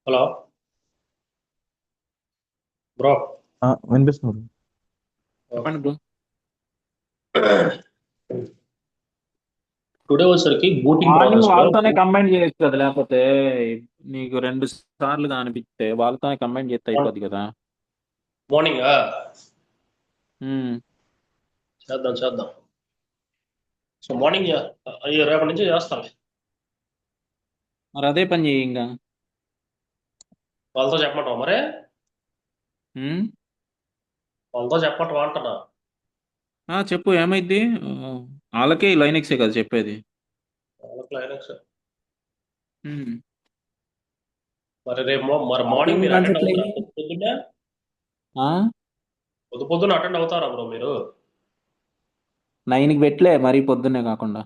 Hello bro. వినిపిస్తుంది. చెప్పండి bro. Today వచ్చేసరికి బూటింగ్ మార్నింగ్ ప్రాసెస్ లో వాళ్ళతోనే కంబైన్ చేయొచ్చు కదా, లేకపోతే నీకు రెండు సార్లు అనిపిస్తే వాళ్ళతోనే కంబైన్ చేస్తే అయిపోద్ది కదా. మార్నింగ్ ఉమ్. చేద్దాం చేద్దాం. సో మార్నింగ్ అయ్యో రేపటి నుంచి చేస్తాను. మరి అదే పని చేయి ఇంకా. వాళ్ళతో చెప్పమంటావా మరి? ఉమ్. వాళ్ళతో చెప్పమంటావా అంటున్నా. చెప్పు ఏమైద్ది. వాళ్ళకే లైనెక్సే కదా చెప్పేది. వాళ్ళకి క్లైమాక్స్. ఉమ్. మరి రేపు మరి వాళ్ళకి మార్నింగ్ ఏమేమి మీరు అటెండ్ కాన్సెప్ట్లు అవుతారా? అయ్యి. పొద్దున్నే ఆ పొద్దున్న అటెండ్ అవుతారా బ్రో మీరు? 9కి పెట్టలే మరీ పొద్దున్నే కాకుండా.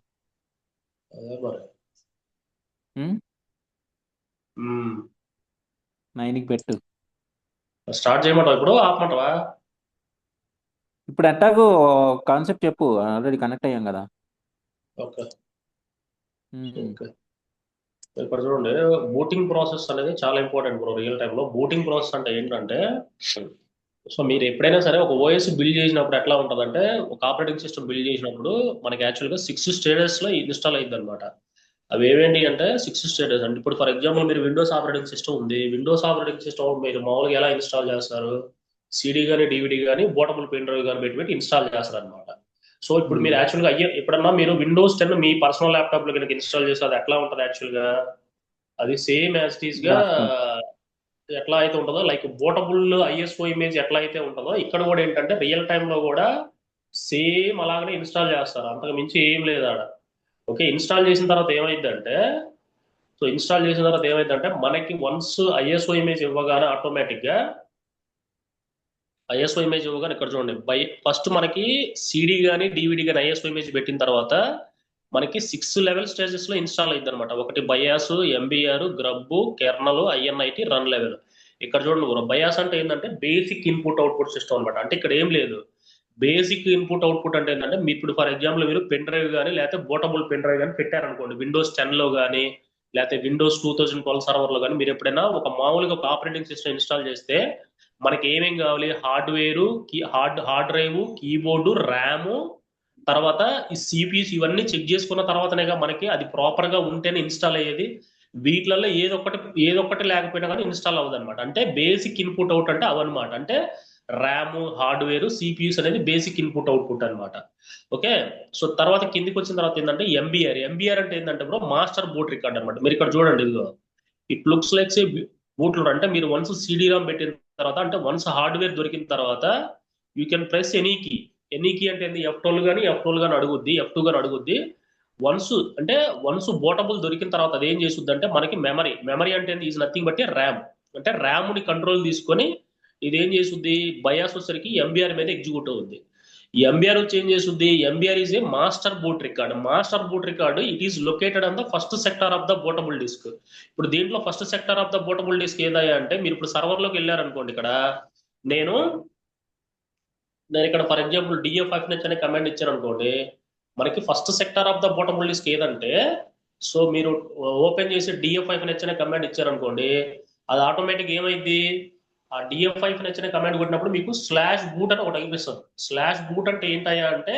అదే మరి. ఉమ్. మ్మ్. 9కి పెట్టు. స్టార్ట్ చేయమంటావా ఇప్పుడు ఆపమంటావా? ఇప్పుడు ఎట్టాగో కాన్సెప్ట్ చెప్పు, ఆల్రెడీ కనెక్ట్ అయ్యాం కదా. ఓకే ఉమ్. ఓకే. ఇక్కడ చూడండి, బూటింగ్ ప్రాసెస్ అనేది చాలా ఇంపార్టెంట్ బ్రో. రియల్ టైంలో బూటింగ్ ప్రాసెస్ అంటే ఏంటంటే, సో మీరు ఎప్పుడైనా సరే ఒక ఓఎస్ బిల్డ్ చేసినప్పుడు ఎట్లా ఉంటుందంటే, ఒక ఆపరేటింగ్ సిస్టమ్ బిల్డ్ చేసినప్పుడు మనకి యాక్చువల్గా 6 స్టేజెస్లో ఇన్స్టాల్ అయ్యింది అనమాట. అవి ఏవేంటి అంటే 6 స్టేటస్ అంటే, ఇప్పుడు ఫర్ ఎగ్జాంపుల్ మీరు విండోస్ ఆపరేటింగ్ సిస్టమ్ ఉంది. విండోస్ ఆపరేటింగ్ సిస్టమ్ మీరు మామూలుగా ఎలా ఇన్స్టాల్ చేస్తారు? సిడి కానీ డివిడి కానీ బోటబుల్ పెన్ డ్రైవ్ కానీ పెట్టి ఇన్స్టాల్ చేస్తారు అనమాట. సో ఇప్పుడు మీరు ఉమ్. యాక్చువల్గా ఎప్పుడన్నా మీరు విండోస్ 10 మీ పర్సనల్ ల్యాప్టాప్ లో కనుక ఇన్స్టాల్ చేస్తే అది ఎట్లా ఉంటుంది యాక్చువల్గా? అది సేమ్ యాజ్ ఇట్ ఈస్ గా రాసుకో. ఎట్లా అయితే ఉంటుందో, లైక్ బోటబుల్ ఐఎస్ఓ ఇమేజ్ ఎట్లా అయితే ఉంటుందో ఇక్కడ కూడా ఏంటంటే రియల్ టైమ్ లో కూడా సేమ్ అలాగనే ఇన్స్టాల్ చేస్తారు. అంతకు మించి ఏం లేదు ఆడ. ఓకే, ఇన్స్టాల్ చేసిన తర్వాత ఏమైందంటే, మనకి వన్స్ ఐఎస్ఓ ఇమేజ్ ఇవ్వగానే ఆటోమేటిక్ గా ఐఎస్ఓ ఇమేజ్ ఇవ్వగానే ఇక్కడ చూడండి, ఫస్ట్ మనకి సిడి కానీ డివిడి కానీ ఐఎస్ఓ ఇమేజ్ పెట్టిన తర్వాత మనకి 6 లెవెల్ స్టేజెస్ లో ఇన్స్టాల్ అయింది అనమాట. ఒకటి BIOS, MBR, GRUB, kernel, init, run level. ఇక్కడ చూడండి బ్రో, బయాస్ అంటే ఏంటంటే బేసిక్ ఇన్పుట్ అవుట్పుట్ సిస్టమ్ అనమాట. అంటే ఇక్కడ ఏం లేదు. బేసిక్ ఇన్పుట్ అవుట్పుట్ అంటే ఏంటంటే, మీ ఇప్పుడు ఫర్ ఎగ్జాంపుల్ మీరు పెన్ డ్రైవ్ కానీ లేకపోతే బోటబుల్ పెన్ డ్రైవ్ కానీ పెట్టారనుకోండి, విండోస్ 10 లో కానీ లేకపోతే విండోస్ 2012 సర్వర్ లో కానీ మీరు ఎప్పుడైనా ఒక మామూలుగా ఒక ఆపరేటింగ్ సిస్టమ్ ఇన్స్టాల్ చేస్తే మనకి ఏమేం కావాలి? Hardware, hard drive, keyboard, RAM, తర్వాత ఈ సిపియూస్ ఇవన్నీ చెక్ చేసుకున్న తర్వాతనేగా మనకి అది ప్రాపర్ గా ఉంటేనే ఇన్స్టాల్ అయ్యేది. వీటిలలో ఏదొక్కటి లేకపోయినా కానీ ఇన్స్టాల్ అవ్వదు అనమాట. అంటే బేసిక్ ఇన్పుట్ అవుట్ అంటే అవన్నమాట. అంటే ర్యామ్, హార్డ్వేర్, సిపియూస్ అనేది బేసిక్ ఇన్పుట్ అవుట్పుట్ అనమాట. ఓకే. సో తర్వాత కిందికి వచ్చిన తర్వాత ఏంటంటే ఎంబీఆర్ అంటే ఏంటంటే బ్రో, మాస్టర్ బూట్ రికార్డ్ అనమాట. మీరు ఇక్కడ చూడండి, ఇదిగో it looks like A boot. అంటే మీరు వన్స్ సిడి రామ్ పెట్టిన తర్వాత, అంటే వన్స్ హార్డ్వేర్ దొరికిన తర్వాత you can press any key అంటే ఏంది? F12 కానీ అడుగుద్ది, F2 కానీ అడుగుద్ది. వన్స్ అంటే వన్స్ బోటబుల్ దొరికిన తర్వాత అది ఏం చేస్తుంది అంటే, మనకి మెమరీ అంటే is nothing but a RAM. అంటే ర్యామ్ ని కంట్రోల్ తీసుకొని ఇది ఏం చేస్తుంది? బయాస్ వచ్చరికి ఎంబీఆర్ మీద ఎగ్జిక్యూట్ అవుద్ది. ఈ ఎంబీఆర్ వచ్చి ఏం చేస్తుంది? MBR is a master boot record. It is located on the first sector of the bootable disk. ఇప్పుడు దీంట్లో first sector of the bootable disk ఏదయ్యా అంటే, మీరు ఇప్పుడు సర్వర్ లోకి వెళ్ళారనుకోండి, ఇక్కడ నేను నేను ఇక్కడ ఫర్ ఎగ్జాంపుల్ డిఎఫ్ఎఫ్హెచ్ అనే కమాండ్ ఇచ్చాను అనుకోండి, మనకి first sector of the bootable disk ఏదంటే, సో మీరు ఓపెన్ చేసి డిఎఫ్ఐఫ్హెచ్ అనే కమాండ్ ఇచ్చారనుకోండి, అది ఆటోమేటిక్ ఏమైంది? ఆ డిఎఫ్ఐఫ్హెచ్ అనే కమాండ్ కొట్టినప్పుడు మీకు స్లాష్ బూట్ అని ఒకటి అనిపిస్తుంది. స్లాష్ బూట్ అంటే ఏంటయ్యా అంటే,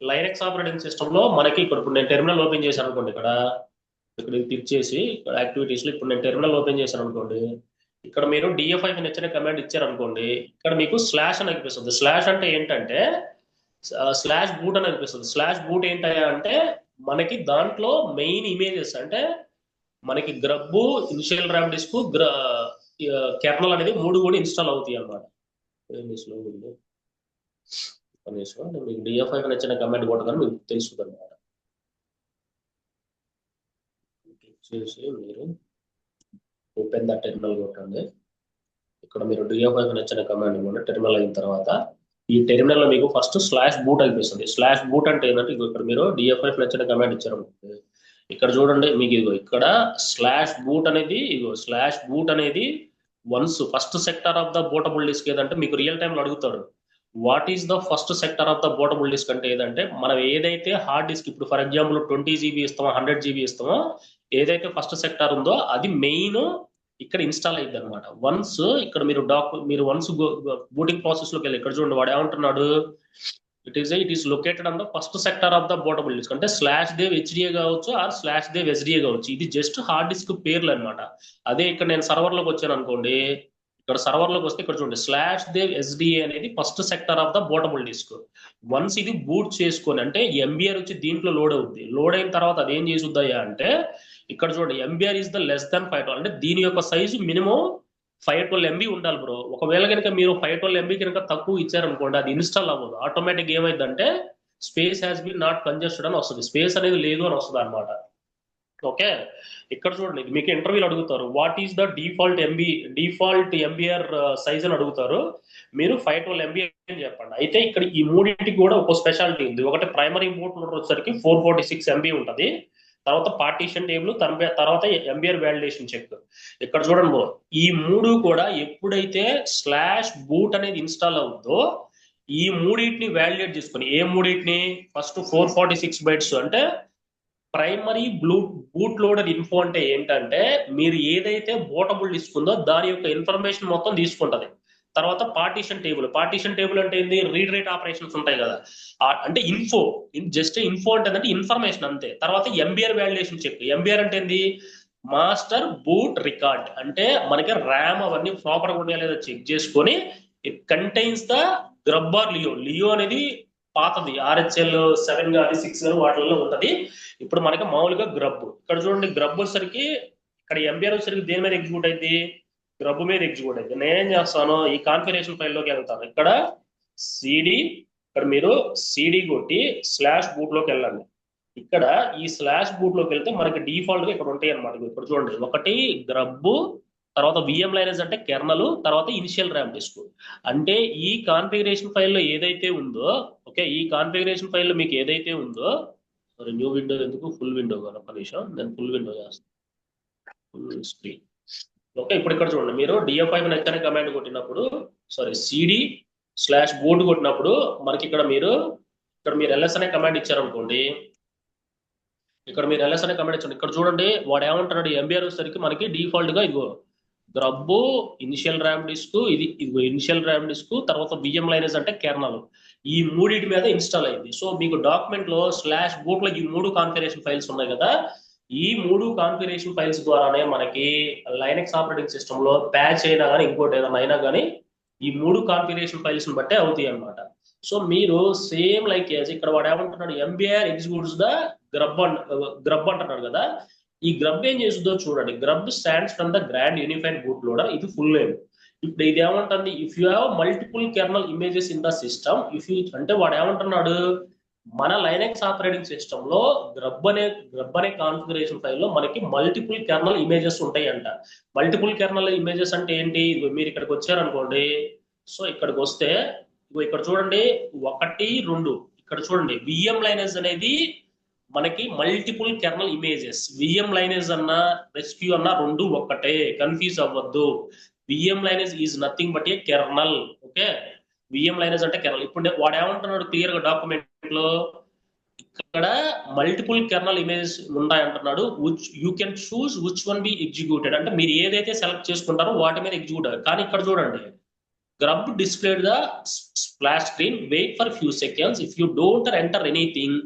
లైనక్స్ ఆపరేటింగ్ సిస్టమ్ లో మనకి ఇక్కడ ఇప్పుడు నేను టెర్మినల్ ఓపెన్ చేశాను అనుకోండి, ఇక్కడ ఇక్కడ క్లిక్ చేసి ఇక్కడ యాక్టివిటీస్ లో ఇప్పుడు నేను టెర్మినల్ ఓపెన్ చేశాను అనుకోండి, ఇక్కడ మీరు డిఎఫ్ఐ నచ్చిన కమాండ్ ఇచ్చారనుకోండి, ఇక్కడ మీకు స్లాష్ అని అనిపిస్తుంది. స్లాష్ అంటే ఏంటంటే స్లాష్ బూట్ అని అనిపిస్తుంది. స్లాష్ బూట్ ఏంటయ్యా అంటే, మనకి దాంట్లో మెయిన్ ఇమేజెస్ అంటే మనకి grub, initial RAM disk, kernel అనేది మూడు కూడా ఇన్స్టాల్ అవుతాయి అన్నమాట. మీకు డిఎఫ్ఐ నచ్చిన కమాండ్ కొట్టగానే మీకు తెలుస్తుంది అనమాట. చేసి మీరు ఓపెన్ ద టెర్మినల్ కొట్టండి. ఇక్కడ మీరు డిఎఫ్ఐ నచ్చిన కమాండ్ ఇవ్వండి. టెర్మినల్ అయిన తర్వాత ఈ టెర్మినల్ లో మీకు ఫస్ట్ స్లాష్ బూట్ అనిపిస్తుంది. స్లాష్ బూట్ అంటే ఏంటంటే, ఇక్కడ మీరు డిఎఫ్ఐ నచ్చిన కమాండ్ ఇచ్చారు. ఇక్కడ చూడండి, మీకు ఇదిగో ఇక్కడ స్లాష్ బూట్ అనేది, స్లాష్ బూట్ అనేది once first sector of the bootable disk ఏదంటే, మీకు రియల్ టైంలో అడుగుతాడు what is the first sector of the bootable disk అంటే ఏదంటే, మనం ఏదైతే హార్డ్ డిస్క్ ఇప్పుడు ఫర్ ఎగ్జాంపుల్ 20 GB ఇస్తామో 100 GB ఇస్తామో, ఏదైతే ఫస్ట్ సెక్టార్ ఉందో అది మెయిన్ ఇక్కడ ఇన్స్టాల్ అయ్యింది అనమాట. వన్స్ ఇక్కడ మీరు వన్స్ బూటింగ్ ప్రాసెస్ లోకి వెళ్ళి ఇక్కడ చూడండి వాడు ఏమంటున్నాడు, it is located on the first sector of the portable disk. అంటే స్లాష్ దేవ్ హెచ్డిఏ కావచ్చు ఆర్ స్లాష్ దేవ్ ఎస్డిఏ కావచ్చు. ఇది జస్ట్ హార్డ్ డిస్క్ పేర్లు అనమాట. అదే ఇక్కడ నేను సర్వర్ లోకి వచ్చాను అనుకోండి, ఇక్కడ సర్వర్ లోకి వస్తే ఇక్కడ చూడండి స్లాష్ దేవ్ ఎస్డిఏ అనేది first sector of the portable disk. Once ఇది బూట్ చేసుకొని అంటే ఎంబీఆర్ వచ్చి దీంట్లో లోడ్ అవుద్ది. లోడ్ అయిన తర్వాత అది ఏం చేసుద్దాయా అంటే ఇక్కడ చూడండి MBR is the less than 512, అంటే దీని యొక్క సైజు మినిమం 512 MB ఉండాలి బ్రో. ఒకవేళ కనుక మీరు 512 MB కనుక తక్కువ ఇచ్చారనుకోండి అది ఇన్స్టాల్ అవ్వదు. ఆటోమేటిక్ ఏమైందంటే space has been not congested అని వస్తుంది, స్పేస్ అనేది లేదు అని వస్తుంది అనమాట. ఓకే, ఇక్కడ చూడండి ఇది మీకు ఇంటర్వ్యూలు అడుగుతారు, what is the default MBR size అని అడుగుతారు. మీరు 512 MB అని చెప్పండి. అయితే ఇక్కడ ఈ మూడింటికి కూడా ఒక స్పెషాలిటీ ఉంది. ఒకటి ప్రైమరీ ఇంపోర్ట్ లోడర్ వచ్చేసరికి 446 MB ఉంటుంది, తర్వాత పార్టీషన్ టేబుల్, తర్వాత ఎంబీఆర్ వ్యాలిడేషన్ చెక్. ఇక్కడ చూడండి బ్రో, ఈ మూడు కూడా ఎప్పుడైతే స్లాష్ బూట్ అనేది ఇన్స్టాల్ అవుతుందో ఈ మూడింటిని వ్యాలిడేట్ చేసుకుని, ఏ మూడింటిని, ఫస్ట్ 446 బైట్స్ అంటే ప్రైమరీ బూట్ లోడర్ ఇన్ఫో అంటే ఏంటంటే మీరు ఏదైతే బూటబుల్ తీసుకుందో దాని యొక్క ఇన్ఫర్మేషన్ మొత్తం తీసుకుంటది. తర్వాత పార్టీషన్ టేబుల్ అంటే ఏంది, రీడ్ రైట్ ఆపరేషన్స్ ఉంటాయి కదా, అంటే ఇన్ఫో, జస్ట్ ఇన్ఫో అంటే ఇన్ఫర్మేషన్ అంతే. తర్వాత ఎంబీఆర్ వ్యాలిడేషన్ చెక్. ఎంబీఆర్ అంటే ఏంది, మాస్టర్ బూట్ రికార్డ్, అంటే మనకి ర్యామ్ అవన్నీ ప్రాపర్గా ఉన్నాయా లేదా చెక్ చేసుకొని it contains the grub or LILO అనేది పాతది RHL 7 కానీ 6 కానీ వాటిల్లో ఉంటది. ఇప్పుడు మనకి మామూలుగా గ్రబ్. ఇక్కడ చూడండి గ్రబ్ వచ్చేసరికి ఇక్కడ ఎంబీఆర్ వచ్చేసరికి దేని మీద ఎగ్జిక్యూట్ అయింది, గ్రబ్ మీద ఎగ్జిక్యూట్ అయింది. నేనేం చేస్తాను, ఈ కాన్ఫిగరేషన్ ఫైల్లోకి వెళ్తాను. ఇక్కడ సిడి, ఇక్కడ మీరు సిడి కొట్టి స్లాష్ బూట్ లోకి వెళ్ళండి. ఇక్కడ ఈ స్లాష్ బూట్ లోకి వెళ్తే మనకి డిఫాల్ట్ గా ఇక్కడ ఉంటాయి అనమాట. ఇప్పుడు చూడండి, ఒకటి గ్రబ్, తర్వాత విఎం లైనస్ అంటే కెర్నల్, తర్వాత ఇనిషియల్ ర్యామ్ డిస్క్. అంటే ఈ కాన్ఫిగరేషన్ ఫైల్లో ఏదైతే ఉందో, ఓకే, ఈ కాన్ఫిగరేషన్ ఫైల్లో మీకు ఏదైతే ఉందో, సారీ న్యూ విండో ఎందుకు, ఫుల్ విండో కాదు, ఒక నిమిషం నేను ఫుల్ విండో చేస్తాను, ఫుల్ స్క్రీన్. ఓకే, ఇప్పుడు ఇక్కడ చూడండి, మీరు DF5 అనే కమాండ్ కొట్టినప్పుడు, సారీ సిడి స్లాష్ బూట్ కొట్టినప్పుడు మనకి ఇక్కడ మీరు LS అనే కమాండ్ ఇచ్చారనుకోండి, ఇక్కడ మీరు LS అనే కమాండ్ ఇచ్చండి. ఇక్కడ చూడండి వాడు ఏమంటున్నాడు, ఎంబీఆర్ వచ్చేసరికి మనకి డిఫాల్ట్ గా ఇదిగో గ్రబ్, ఇనిషియల్ ర్యామ్ డిస్క్, ఇదిగో ఇనిషియల్ ర్యామ్ డిస్క్, తర్వాత విఎం లైనస్ అంటే కెర్నల్, ఈ మూడింటి మీద ఇన్స్టాల్ అయింది. సో మీకు డాక్యుమెంట్ లో స్లాష్ బూట్ లో ఈ 3 కాన్ఫిగరేషన్ ఫైల్స్ ఉన్నాయి కదా, ఈ 3 కాన్ఫిగరేషన్ ఫైల్స్ ద్వారానే మనకి లైనక్స్ ఆపరేటింగ్ సిస్టమ్ లో ప్యాచ్ అయినా కానీ ఇంకోటి ఏదైనా అయినా కానీ ఈ 3 కాన్ఫిగరేషన్ ఫైల్స్ బట్టే అవుతాయి అనమాట. సో మీరు సేమ్ లైక్ ఇక్కడ వాడు ఏమంటున్నాడు, ఎంబీఆర్ ఎగ్జిక్యూట్స్ ద గ్రబ్ అంటున్నాడు కదా, ఈ గ్రబ్ ఏం చేస్తుందో చూడండి. GRUB stands from the grand unified boot loader, ఇది ఫుల్ నేమ్. ఇప్పుడు ఇది ఏమంటుంది, if you have multiple kernel images in the system, అంటే వాడు ఏమంటున్నాడు, మన లైనక్స్ ఆపరేటింగ్ సిస్టమ్ లో గ్రబ్ అనే కాన్ఫిగరేషన్ ఫైల్లో మనకి మల్టిపుల్ కెర్నల్ ఇమేజెస్ ఉంటాయి అంట. మల్టిపుల్ కెర్నల్ ఇమేజెస్ అంటే ఏంటి, మీరు ఇక్కడికి వచ్చారనుకోండి, సో ఇక్కడికి వస్తే ఇక్కడ చూడండి 1, 2, ఇక్కడ చూడండి విఎం లైనస్ అనేది మనకి multiple kernel images. Vmlinuz అన్నా రెస్క్యూ అన్నా రెండు ఒక్కటే, కన్ఫ్యూజ్ అవ్వద్దు. Vmlinuz is nothing but a kernel. Okay, vmlinuz అంటే కెర్నల్. ఇప్పుడు వాడు ఏమంటున్నాడు క్లియర్ గా డాక్యుమెంట్ లో, ఇక్కడ మల్టిపుల్ కెర్నల్ ఇమేజెస్ ఉన్నాయంటున్నాడు, you can choose which one be executed, అంటే మీరు ఏదైతే సెలెక్ట్ చేసుకుంటారో వాటి మీద ఎగ్జిక్యూట్ అవ్వాలి. కానీ ఇక్కడ చూడండి, grub displayed the splash screen, wait for few seconds, if you don't enter anything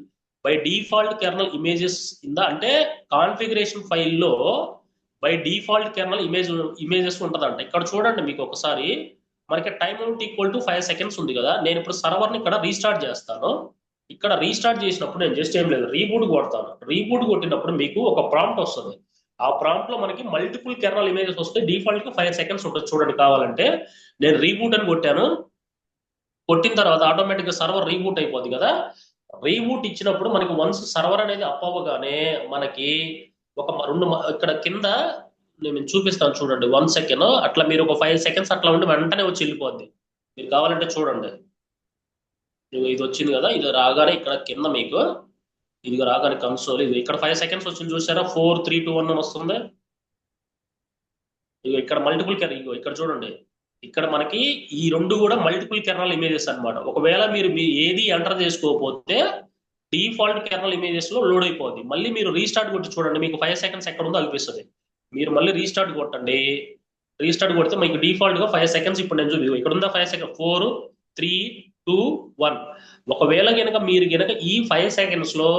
by default kernel images అంటే కాన్ఫిగరేషన్ ఫైల్లో బై డిఫాల్ట్ కెర్నల్ ఇమేజెస్ ఉంటుందంట. ఇక్కడ చూడండి మీకు ఒకసారి మనకి time out equal to 5 seconds ఉంది కదా, నేను ఇప్పుడు సర్వర్ని ఇక్కడ రీస్టార్ట్ చేస్తాను. ఇక్కడ రీస్టార్ట్ చేసినప్పుడు నేను జస్ట్ ఏం లేదు, రీబూట్ కొడతాను. రీబూట్ కొట్టినప్పుడు మీకు ఒక ప్రాంప్ట్ వస్తుంది. ఆ ప్రాంప్ట్ లో మనకి మల్టిపుల్ కెర్నల్ ఇమేజెస్ వస్తే డిఫాల్ట్ గా 5 సెకండ్స్ ఉంటుంది. చూడండి కావాలంటే నేను రీబూట్ అని కొట్టాను, కొట్టిన తర్వాత ఆటోమేటిక్ గా సర్వర్ రీబూట్ అయిపోద్ది కదా. రీబూట్ ఇచ్చినప్పుడు మనకి వన్స్ సర్వర్ అనేది అప్ అవ్వగానే మనకి ఒక 2 ఇక్కడ కింద నేను చూపిస్తాను చూడండి, 1 సెకండ్ అట్లా మీరు ఒక 5 సెకండ్స్ అట్లా ఉండి వెంటనే వచ్చి వెళ్ళిపోద్ది. మీరు కావాలంటే చూడండి, ఇది వచ్చింది కదా, ఇది రాగానే ఇక్కడ కింద మీకు ఇది రాగానే కన్సోల్, ఇది ఇక్కడ 5 సెకండ్స్ వచ్చింది చూసారా, 4, 3, 2, 1 అని వస్తుంది. ఇగో ఇక్కడ మల్టిపుల్ కెర్నల్, ఇగో ఇక్కడ చూడండి, ఇక్కడ మనకి ఈ 2 కూడా మల్టిపుల్ కెర్నల్ ఇమేజెస్ అనమాట. ఒకవేళ మీరు ఏది ఎంటర్ చేసుకోకపోతే డిఫాల్ట్ కెర్నల్ ఇమేజెస్ లో లోడ్ అయిపోద్ది. మళ్ళీ మీరు రీస్టార్ట్ కొట్టి చూడండి, మీకు 5 సెకండ్స్ ఎక్కడ ఉందో అనిపిస్తుంది. మీరు మళ్ళీ రీస్టార్ట్ కొట్టండి. రీస్టార్ట్ కొడితే మీకు డిఫాల్ట్ గా 5 సెకండ్స్ ఇప్పుడు నేను చూపి ఇక్కడ ఉందా 5 సెకండ్ 4 3 2 1. ఒకవేళ గనక మీరు గనక ఈ 5 సెకండ్స్ లో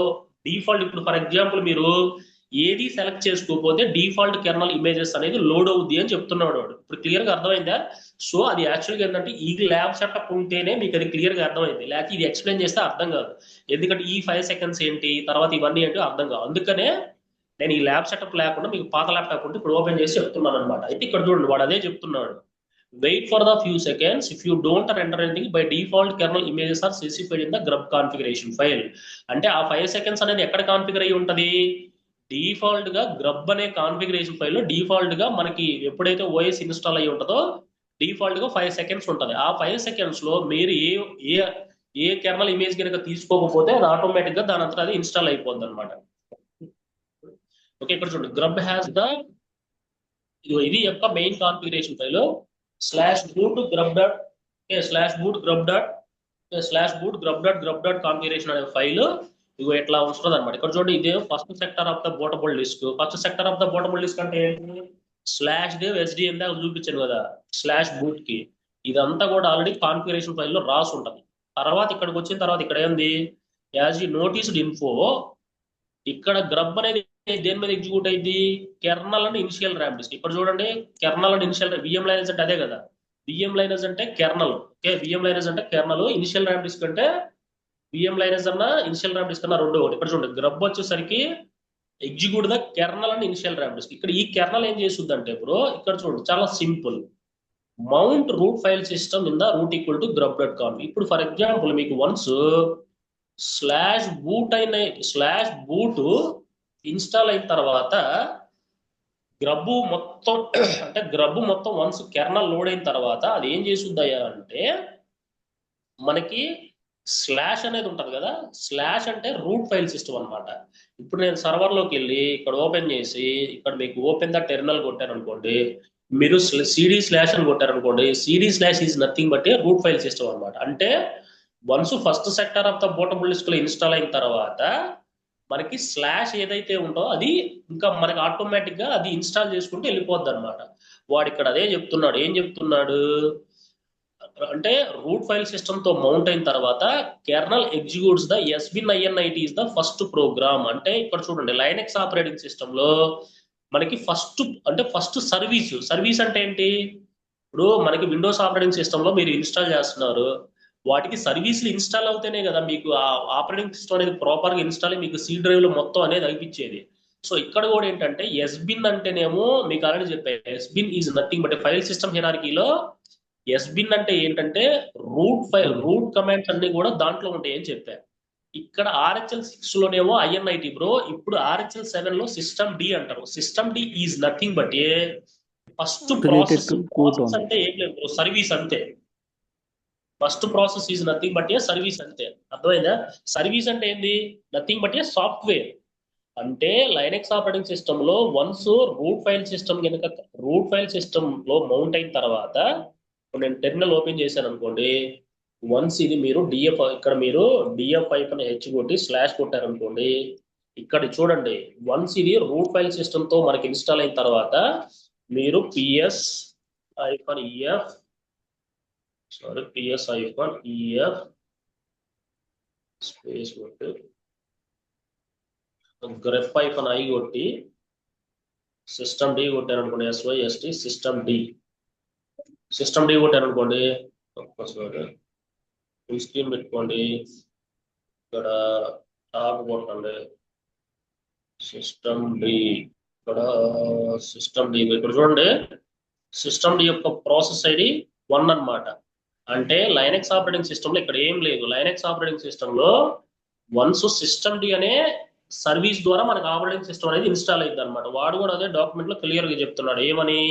డిఫాల్ట్ ఇప్పుడు ఫర్ ఎగ్జాంపుల్ మీరు ఏది సెలెక్ట్ చేసుకోకపోతే డిఫాల్ట్ కెర్నల్ ఇమేజెస్ అనేది లోడ్ అవుద్ది అని చెప్తున్నాడు వాడు. ఇప్పుడు క్లియర్ గా అర్థమైందా? సో అది యాక్చువల్గా ఏంటంటే ఈ ల్యాబ్ సెటప్ ఉంటేనే మీకు అది క్లియర్ గా అర్థమైంది, లేకపోతే ఇది ఎక్స్ప్లెయిన్ చేస్తే అర్థం కాదు. ఎందుకంటే ఈ 5 సెకండ్స్ ఏంటి తర్వాత ఇవన్నీ ఏంటి అర్థం కాదు. అందుకనే నేను ఈ ల్యాబ్ సెటప్ లేకుండా మీకు పాత ల్యాప్టాప్ ఉంటే ఇప్పుడు ఓపెన్ చేసి చెప్తున్నాను అనమాట. అయితే ఇక్కడ చూడండి వాడు అదే చెప్తున్నాడు. Wait for the few seconds if you don't enter anything by default kernel images are specified in the grub configuration file. అంటే ఆ 5 సెకండ్స్ అనేది ఎక్కడ కాన్ఫిగర్ అయ్యి ఉంటది? డిఫాల్ట్ గా గ్రబ్ అనే కాన్ఫిగరేషన్ ఫైల్ లో డిఫాల్ట్ గా మనకి ఎప్పుడైతే ఓఎస్ ఇన్స్టాల్ అయ్యి ఉంటుందో డిఫాల్ట్ గా 5 సెకండ్స్ ఉంటుంది. ఆ 5 సెకండ్స్ లో మీరు ఏ ఏ కెర్నల్ ఇమేజ్ కనుక తీసుకోకపోతే అది ఆటోమేటిక్ గా దాని అంతా అది ఇన్స్టాల్ అయిపోద్ది అనమాట. ఓకే, ఇక్కడ చూడండి గ్రబ్ హ్యాస్ ద ఇది యొక్క main configuration file slash boot grub dot slash boot grub dot slash boot grub dot grub dot configuration అనే ఫైల్ ఇగో ఇట్లా వస్తుంది అనమాట. ఇక్కడ చూడండి ఇదే first sector of the bootable disk. First sector of the bootable disk అంటే ఏంటి? స్లాష్ దేవ్ ఎస్డి ఇందా చూపించాను కదా స్లాష్ బూట్ కి. ఇదంతా కూడా ఆల్రెడీ కాన్ఫిగరేషన్ ఫైల్ లో రాసి ఉంటది. తర్వాత ఇక్కడికి వచ్చిన తర్వాత ఇక్కడ ఏంది యాజ్ యూ నోటీస్డ్ ఇన్ఫో ఇక్కడ గ్రబ్ అనేది దేని మీద ఎగ్జిక్యూట్ అయింది? Kernel and initial RAM disk. ఇక్కడ చూడండి kernel and initial VM liners అంటే అదే కదా. విఎం లైనర్స్ అంటే కెర్నల్. ఓకే, విఎం లైనర్స్ అంటే కెర్నల్, ఇనిషియల్ ర్యామ్ డిస్క్ అంటే విఎం లైనర్స్ అన్న ఇనిషియల్ ర్యామ్ డిస్క్ అన్న రెండు ఒకటి. ఇక్కడ చూడండి గ్రబ్ వచ్చేసరికి execute the kernel and initial RAM disk. ఇక్కడ ఈ కెర్నల్ ఏం చేస్తుంది అంటే బ్రో ఇక్కడ చూడండి చాలా simple. Mount root file system in the root equal to grub dot com. ఇప్పుడు ఫర్ ఎగ్జాంపుల్ మీకు వన్స్ స్లాష్ బూట్ ఇన్స్టాల్ అయిన తర్వాత గ్రబ్ మొత్తం అంటే గ్రబ్ మొత్తం వన్స్ కెర్నల్ లోడ్ అయిన తర్వాత అది ఏం చేస్తుందయ్యా అంటే మనకి స్లాష్ అనేది ఉంటది కదా. స్లాష్ అంటే రూట్ ఫైల్ సిస్టమ్ అనమాట. ఇప్పుడు నేను సర్వర్ లోకి వెళ్ళి ఇక్కడ ఓపెన్ చేసి ఇక్కడ మీకు ఓపెన్ ద టెర్మినల్ కొట్టారనుకోండి, మీరు సిడి స్లాష్ అని కొట్టారనుకోండి, CD slash is nothing but a root file system అనమాట. అంటే once first sector of the bootable disk లో ఇన్స్టాల్ అయిన తర్వాత మనకి స్లాష్ ఏదైతే ఉందో అది ఇంకా మనకి ఆటోమేటిక్ గా అది ఇన్స్టాల్ చేసుకుంటూ వెళ్ళిపోద్ది అనమాట. వాడు ఇక్కడ అదే చెప్తున్నాడు. ఏం చెప్తున్నాడు అంటే రూట్ ఫైల్ సిస్టమ్ తో మౌంట్ అయిన తర్వాత kernel executes the sbin init is the first program. అంటే ఇక్కడ చూడండి లైనెక్స్ ఆపరేటింగ్ సిస్టమ్ లో మనకి ఫస్ట్ సర్వీస్ అంటే ఏంటి? ఇప్పుడు మనకి విండోస్ ఆపరేటింగ్ సిస్టమ్ లో మీరు ఇన్స్టాల్ చేస్తున్నారు, వాటికి సర్వీసులు ఇన్స్టాల్ అవుతేనే కదా మీకు ఆ ఆపరేటింగ్ సిస్టమ్ అనేది ప్రాపర్ గా ఇన్స్టాల్ అయ్యి మీకు సి డ్రైవ్ లో మొత్తం అనేది అనిపించేది. సో ఇక్కడ కూడా ఏంటంటే ఎస్బిన్ అంటేనేమో మీకు ఆల్రెడీ చెప్పాను, sbin is nothing but file system హైరార్కీలో ఎస్బిన్ అంటే ఏంటంటే రూట్ కమాండ్స్ అన్ని కూడా దాంట్లో ఉంటాయి అని చెప్పారు. ఇక్కడ ఆర్హెచ్ఎల్ 6 లోనేమో ఐఎన్ఐటి బ్రో, ఇప్పుడు ఆర్హెచ్ఎల్ 7 లో సిస్టమ్ డి అంటారు. System D is nothing but a first process అంటే ఏం లేదు బ్రో, సర్వీస్ అంతే. First process is nothing but a service అంతే. అర్థమైందా? సర్వీస్ అంటే ఏంది? Nothing but a software. అంటే లైనెక్స్ ఆపరేటింగ్ సిస్టమ్ లో వన్స్ రూట్ ఫైల్ సిస్టమ్ లో మౌంట్ అయిన తర్వాత నేను టెర్మినల్ ఓపెన్ చేశాను అనుకోండి, వన్స్ ఇది మీరు ఇక్కడ మీరు డిఎఫ్ ఐఫన్ హెచ్ కొట్టి స్లాష్ కొట్టారనుకోండి, ఇక్కడ చూడండి వన్స్ ఇది రూట్ ఫైల్ సిస్టమ్ తో మనకి ఇన్స్టాల్ అయిన తర్వాత మీరు పిఎస్ ఐఫన్ ఈఎఫ్ స్పేస్ కొట్టి గ్రెఫ్ ఐఫన్ ఐ కొట్టి సిస్టమ్ డి కొట్టారు అనుకోండి, ఎస్వైఎస్టి సిస్టమ్ డి కొట్టారు అనుకోండి, ఒక్కసారి ఫుల్ స్క్రీన్ పెట్టుకోండి, ఇక్కడ టాప్ కొట్టండి సిస్టమ్ డి, ఇక్కడ చూడండి సిస్టమ్ డి యొక్క ప్రాసెస్ ఐడి 1 అన్నమాట. అంటే లైనెక్స్ ఆపరేటింగ్ సిస్టమ్ లో ఇక్కడ ఏం లేదు. లైనెక్స్ ఆపరేటింగ్ సిస్టమ్ లో వన్స్ సిస్టమ్ డి అనే సర్వీస్ ద్వారా మనకు ఆపరేటింగ్ సిస్టమ్ అనేది ఇన్స్టాల్ అయింది అనమాట. వాడు కూడా అదే డాక్యుమెంట్ లో క్లియర్ గా చెప్తున్నాడు. ఏమని?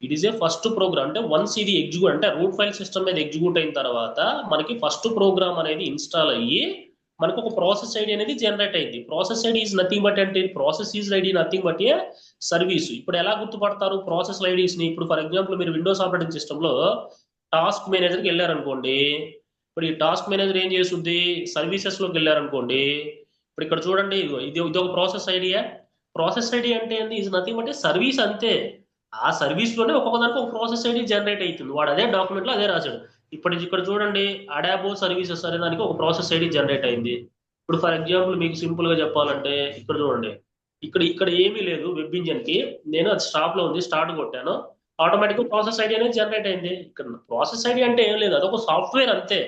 It is a first program. అంటే వన్స్ ఇది ఎగ్జిక్యూట్ అంటే రూట్ ఫైల్ సిస్టమ్ మీద ఎగ్జిక్యూట్ అయిన తర్వాత మనకి ఫస్ట్ ప్రోగ్రామ్ అనేది ఇన్స్టాల్ అయ్యి మనకు ఒక ప్రాసెస్ ఐడి అనేది జనరేట్ అయింది. Process ID is nothing but అంటే process is ID nothing but a service. ఇప్పుడు ఎలా గుర్తుపడతారు ప్రాసెస్ ఐడీస్ ని? ఇప్పుడు ఫర్ ఎగ్జాంపుల్ మీరు విండోస్ ఆపరేటింగ్ సిస్టమ్ లో టాస్క్ మేనేజర్కి వెళ్ళారనుకోండి, ఇప్పుడు ఈ టాస్క్ మేనేజర్ ఏం చేస్తుంది? సర్వీసెస్ లోకి వెళ్ళారనుకోండి, ఇప్పుడు ఇక్కడ చూడండి ఇది ఒక ప్రాసెస్ ఐడియా. ప్రాసెస్ ఐడి అంటే ఏంది? ఈజ్ నథింగ్ బట్ సర్వీస్ అంతే. ఆ సర్వీస్ లోనే ఒక్కొక్క దానికి ఒక ప్రాసెస్ ఐడి జనరేట్ అవుతుంది. వాడు అదే డాక్యుమెంట్ లో అదే రాశాడు. ఇప్పుడు ఇక్కడ చూడండి, అడాబో సర్వీసెస్ అనే దానికి ఒక ప్రాసెస్ ఐడి జనరేట్ అయింది. ఇప్పుడు ఫర్ ఎగ్జాంపుల్ మీకు సింపుల్ గా చెప్పాలంటే ఇక్కడ చూడండి, ఇక్కడ ఏమీ లేదు వెబ్ ఇంజిన్ కి. నేను అది స్టాప్ లో ఉంది, స్టార్ట్ కొట్టాను, ఆటోమేటిక్ గా ప్రాసెస్ ఐడి అనేది జనరేట్ అయింది. ఇక్కడ ప్రాసెస్ ఐడి అంటే ఏం లేదు, అదొక సాఫ్ట్వేర్ అంతే.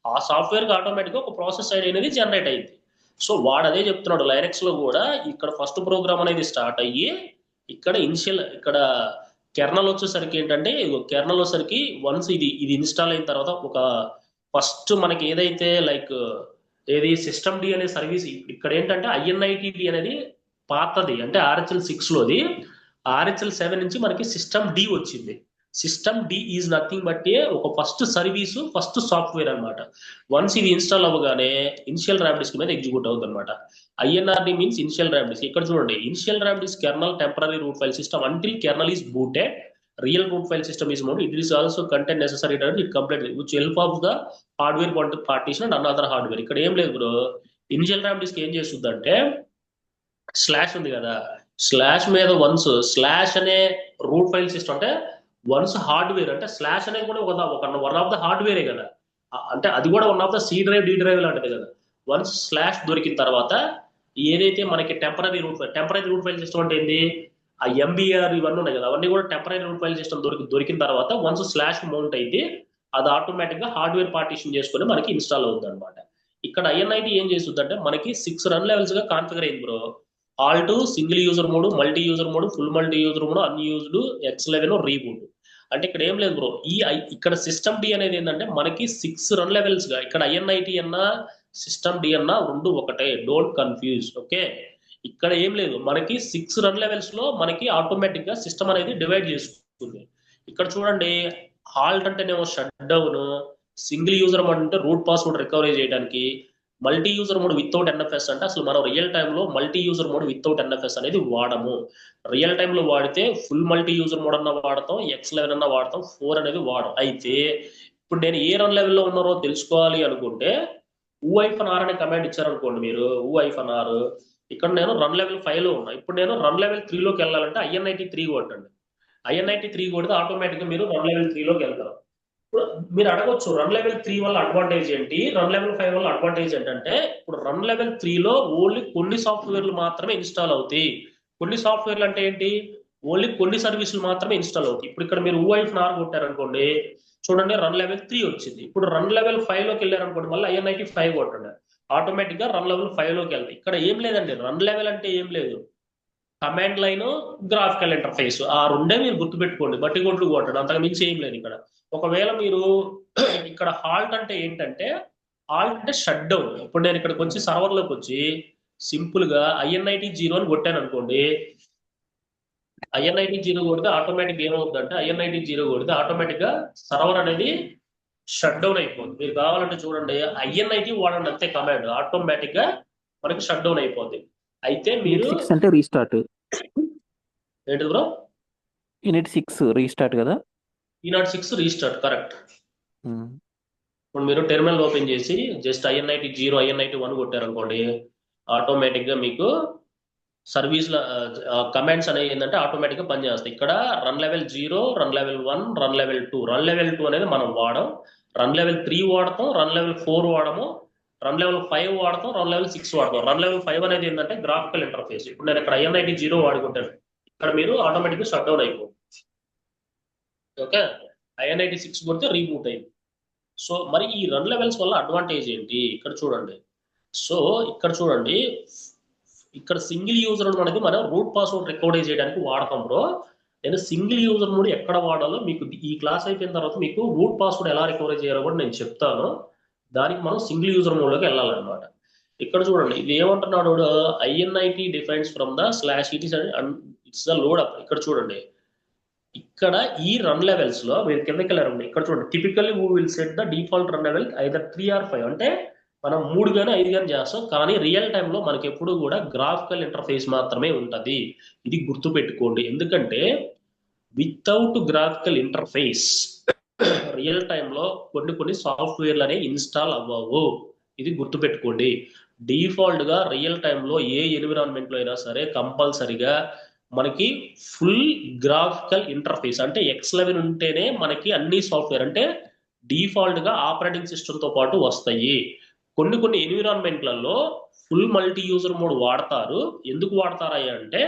ఆ సాఫ్ట్వేర్ కి ఆటోమేటిక్ గా ఒక ప్రాసెస్ ఐడి అనేది జనరేట్ అయింది. సో వాడు అదే చెప్తున్నాడు, లైనక్స్ లో కూడా ఇక్కడ ఫస్ట్ ప్రోగ్రామ్ అనేది స్టార్ట్ అయ్యి ఇక్కడ ఇనిషియల్ ఇక్కడ కెర్నల్ వచ్చేసరికి ఏంటంటే, కెర్నల్ వచ్చేసరికి వన్స్ ఇది ఇన్స్టాల్ అయిన తర్వాత ఒక ఫస్ట్ మనకి ఏదైతే లైక్ ఏది సిస్టమ్ డి అనే సర్వీస్, ఇక్కడ ఏంటంటే ఐఎన్ఐటి అనేది పాతది, అంటే ఆర్హెచ్ఎల్ 6 లోది. ఆర్హెచ్ఎల్ 7 నుంచి మనకి సిస్టమ్ డి వచ్చింది. System D is nothing but ఒక ఫస్ట్ సర్వీసు, ఫస్ట్ సాఫ్ట్వేర్ అన్నమాట. వన్స్ ఇది ఇన్స్టాల్ అవ్వగానే ఇనిషియల్ ర్యామ్ డిస్క్ మీద ఎగ్జిక్యూట్ అవుతుంది అనమాట. Initrd means initial RAM disk. ఇక్కడ చూడండి, initial RAM disk kernel temporary root file system until kernel is booted, real root file system is mode, it is also content necessary it complete which help of the hardware partition and another hardware. ఇక్కడ ఏం లేదు bro, initial RAM disc ఏం చేస్తుంది అంటే, slash ఉంది కదా, slash మీద once slash అనే రూట్ ఫైల్ సిస్టమ్ అంటే వన్స్ హార్డ్వేర్, అంటే స్లాష్ అనేది కూడా వన్ ఆఫ్ ద హార్డ్వేరే కదా, అంటే అది కూడా one of the C drive D drive లాంటిది కదా. వన్స్ స్లాష్ దొరికిన తర్వాత ఏదైతే మనకి టెంపరరీ రూట్ ఫైల్ సిస్టమ్ అంటే ఏంది, ఆ ఎంబీఆర్ ఇవన్నీ ఉన్నాయి కదా, అవన్నీ కూడా టెంపరరీ రూట్ ఫైల్ సిస్టమ్ దొరికిన తర్వాత వన్స్ స్లాష్ మౌంట్ అయితే అది ఆటోమేటిక్ గా హార్డ్వేర్ పార్టీషన్ చేసుకుని మనకి ఇన్స్టాల్ అవుతుంది అనమాట. ఇక్కడ ఐఎన్ఐటి ఏం చేస్తుంది అంటే, మనకి 6 రన్ లెవెల్స్ గా కాన్ఫిగర్ అయింది bro. Alt, single user mode, multi user mode, full multi user mode, unused, X11 reboot. అంటే ఇక్కడ ఏం లేదు బ్రో, ఇక్కడ సిస్టమ్ డి అనేది ఏంటంటే మనకి 6 రన్ లెవెల్స్ గా, ఇక్కడ ఐఎన్ఐటి అన్నా సిస్టమ్ డి అన్నా రెండు ఒకటే, డోంట్ కన్ఫ్యూజ్. ఓకే, ఇక్కడ ఏం లేదు, మనకి 6 రన్ లెవెల్స్ లో మనకి ఆటోమేటిక్ గా సిస్టమ్ అనేది డివైడ్ చేసుకుంటుంది. ఇక్కడ చూడండి, హాల్ట్ అంటేనేమో shut down, single user mode అంటే రూట్ పాస్వర్డ్ రికవరీ చేయడానికి, multi user mode without NFS అంటే అసలు మనం రియల్ టైంలో multi user mode without NFS అనేది వాడము. రియల్ టైంలో వాడితే ఫుల్ మల్టీ యూజర్ మోడ్ అన్న వాడతాం, X11 అన్న వాడతాం, 4 అనేది వాడడం. అయితే ఇప్పుడు నేను ఏ రన్ లెవెల్లో ఉన్నారో తెలుసుకోవాలి అనుకుంటే ఊఐఫన్-ఆర్ అనే కమాండ్ ఇచ్చారనుకోండి మీరు, ఊఐఫన్-ఆర్, ఇక్కడ నేను రన్ లెవెల్ 5 లో ఉన్నా. ఇప్పుడు నేను రన్ లెవెల్ 3 లోకి వెళ్ళాలంటే ఐఎన్ఐటి 3 కొట్టండి. ఐఎన్ఐటి 3 కొడితే ఆటోమేటిక్ గా మీరు రన్ లెవెల్ 3 లోకి వెళ్తారు. ఇప్పుడు మీరు అడగొచ్చు, రన్ లెవెల్ 3 వల్ల అడ్వాంటేజ్ ఏంటి, రన్ లెవెల్ 5 వల్ల అడ్వాంటేజ్ ఏంటంటే, ఇప్పుడు రన్ లెవెల్ 3 లో ఓన్లీ కొన్ని సాఫ్ట్వేర్లు మాత్రమే ఇన్స్టాల్ అవుతాయి. కొన్ని సాఫ్ట్వేర్లు అంటే ఏంటి, ఓన్లీ కొన్ని సర్వీసులు మాత్రమే ఇన్స్టాల్ అవుతాయి. ఇప్పుడు ఇక్కడ మీరు ఊఐఫన్-ఆర్ కొట్టారనుకోండి, చూడండి రన్ లెవెల్ 3 వచ్చింది. ఇప్పుడు రన్ లెవెల్ 5 లోకి వెళ్ళారనుకోండి, మళ్ళీ ఐఎన్ఐటి 5 కొట్టండి, ఆటోమేటిక్ గా రన్ లెవెల్ 5 లోకి వెళ్తాయి. ఇక్కడ ఏం లేదండి, రన్ లెవెల్ అంటే ఏం లేదు, కమాండ్ లైన్, గ్రాఫికల్ ఇంటర్ఫేస్, ఆ రెండే మీరు గుర్తుపెట్టుకోండి, బట్టి కొట్లు కొట్టండి, అంతకు మించి ఏం లేదు ఇక్కడ. ఒకవేళ మీరు ఇక్కడ హాల్ట్ అంటే ఏంటంటే, హాల్ట్ అంటే షట్ డౌన్. ఇప్పుడు నేను ఇక్కడికి వచ్చి సర్వర్లోకి వచ్చి సింపుల్ గా ఐఎన్ఐటి 0 అని కొట్టాను అనుకోండి, ఐఎన్ఐటి 0 కొడితే ఆటోమేటిక్ ఏమవుతుందంటే, ఐఎన్ఐటి 0 కొడితే ఆటోమేటిక్ గా సర్వర్ అనేది షట్ డౌన్ అయిపోతుంది. మీరు కావాలంటే చూడండి, ఐఎన్ఐటి వాడండి అంతే, కమాండ్ ఆటోమేటిక్ గా మనకి షట్ డౌన్ అయిపోద్ది. అయితే మీరు యూనిట్ 6 అంటే రీస్టార్ట్, ఏంటి బ్రో, యూనిట్ 6 రీస్టార్ట్ కదా, ఈనాట్ 6 రీస్టార్ట్, కరెక్ట్. ఇప్పుడు మీరు టెర్మినల్ ఓపెన్ చేసి జస్ట్ ఐఎన్ఐటి 0 ఐఎన్ఐటి 1 కొట్టారనుకోండి, ఆటోమేటిక్ గా మీకు సర్వీస్ కమాండ్స్ అనేవి ఏంటంటే ఆటోమేటిక్ గా పనిచేస్తాయి. ఇక్కడ run level 0, run level 1, run level 2, run level 2 అనేది మనం వాడం, రన్ లెవెల్ 3 వాడతాం, రన్ లెవెల్ 4 వాడము, రన్ లెవెల్ 5 వాడతాం, రన్ లెవెల్ 6 వాడతాం. రన్ లెవెల్ 5 అనేది ఏంటంటే గ్రాఫికల్ ఇంటర్ఫేస్. ఇప్పుడు నేను ఇక్కడ ఐఎన్ఐటి 0 వాడుకుంటాను, ఇక్కడ మీరు ఆటోమేటిక్ గా షట్ డౌన్ అయిపోతుంది. ఓకే, ఐఎన్ఐటి 6 కొడితే రీబూట్ అయింది. సో మరి ఈ రన్ లెవెల్స్ వల్ల అడ్వాంటేజ్ ఏంటి, ఇక్కడ చూడండి. సో ఇక్కడ చూడండి, ఇక్కడ సింగిల్ యూజర్ అనేది మనం రూట్ పాస్వర్డ్ రికవరీ చేయడానికి వాడతాం బ్రో. నేను సింగిల్ యూజర్ మోడ్ ఎక్కడ వాడాలో మీకు ఈ క్లాస్ అయిపోయిన తర్వాత మీకు రూట్ పాస్వర్డ్ ఎలా రికవరీ చేయాలో కూడా నేను చెప్తాను. దానికి మనం సింగిల్ యూజర్ మోడ్లోకి వెళ్ళాలన్నమాట. ఇక్కడ చూడండి, ఇది ఏమంటున్నాడు, init defines from the slash it's the load up. ఇక్కడ చూడండి, ఇక్కడ ఈ రన్ లెవెల్స్ లో మీరు కిందకి వెళ్ళారండి, ఇక్కడ చూడండి, typically we will set the default run level either 3 or 5, అంటే మనం 3 కానీ 5 కానీ చేస్తాం, కానీ రియల్ టైంలో మనకి ఎప్పుడు కూడా గ్రాఫికల్ ఇంటర్ఫేస్ మాత్రమే ఉంటుంది. ఇది గుర్తుపెట్టుకోండి, ఎందుకంటే వితౌట్ గ్రాఫికల్ ఇంటర్ఫేస్ రియల్ టైంలో కొన్ని సాఫ్ట్వేర్లు అనేవి ఇన్స్టాల్ అవ్వవు. ఇది గుర్తుపెట్టుకోండి. డిఫాల్ట్ గా రియల్ టైంలో ఏ ఎన్విరాన్మెంట్ లో అయినా సరే కంపల్సరిగా మనకి ఫుల్ గ్రాఫికల్ ఇంటర్ఫేస్ అంటే X11 ఉంటేనే మనకి అన్ని సాఫ్ట్వేర్ అంటే డిఫాల్ట్ గా ఆపరేటింగ్ సిస్టమ్ తో పాటు వస్తాయి. కొన్ని కొన్ని ఎన్విరాన్మెంట్లలో ఫుల్ మల్టీ యూజర్ మోడ్ వాడతారు. ఎందుకు వాడతారయ్యా అంటే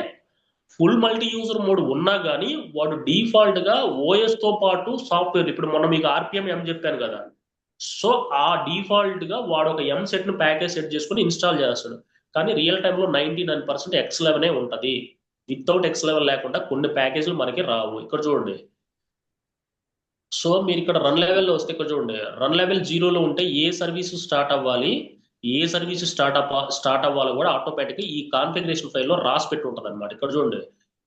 ఫుల్ మల్టీ యూజర్ మోడ్ ఉన్నా కానీ వాడు డిఫాల్ట్ గా ఓఎస్ తో పాటు సాఫ్ట్వేర్ ఇప్పుడు మొన్న మీకు ఆర్పిఎం ఎం చెప్పాను కదా, సో ఆ డిఫాల్ట్ గా వాడు ఒక ఎం సెట్ ను ప్యాకేజ్ సెట్ చేసుకుని ఇన్స్టాల్ చేస్తాడు. కానీ రియల్ టైంలో 99% X11 ఉంటది. వితౌట్ X11 లేకుండా కొన్ని ప్యాకేజీలు మనకి రావు. ఇక్కడ చూడండి. సో మీరు ఇక్కడ రన్ లెవెల్లో వస్తే ఇక్కడ చూడండి, రన్ లెవెల్ 0లో ఉంటే ఏ సర్వీస్ స్టార్ట్ అవ్వాలి, ఏ సర్వీస్ స్టార్ట్ అవ్వాలో కూడా ఆటోమేటిక్ ఈ కాన్ఫిగరేషన్ ఫైల్లో రాసి పెట్టి ఉంటుంది అనమాట. ఇక్కడ చూడండి,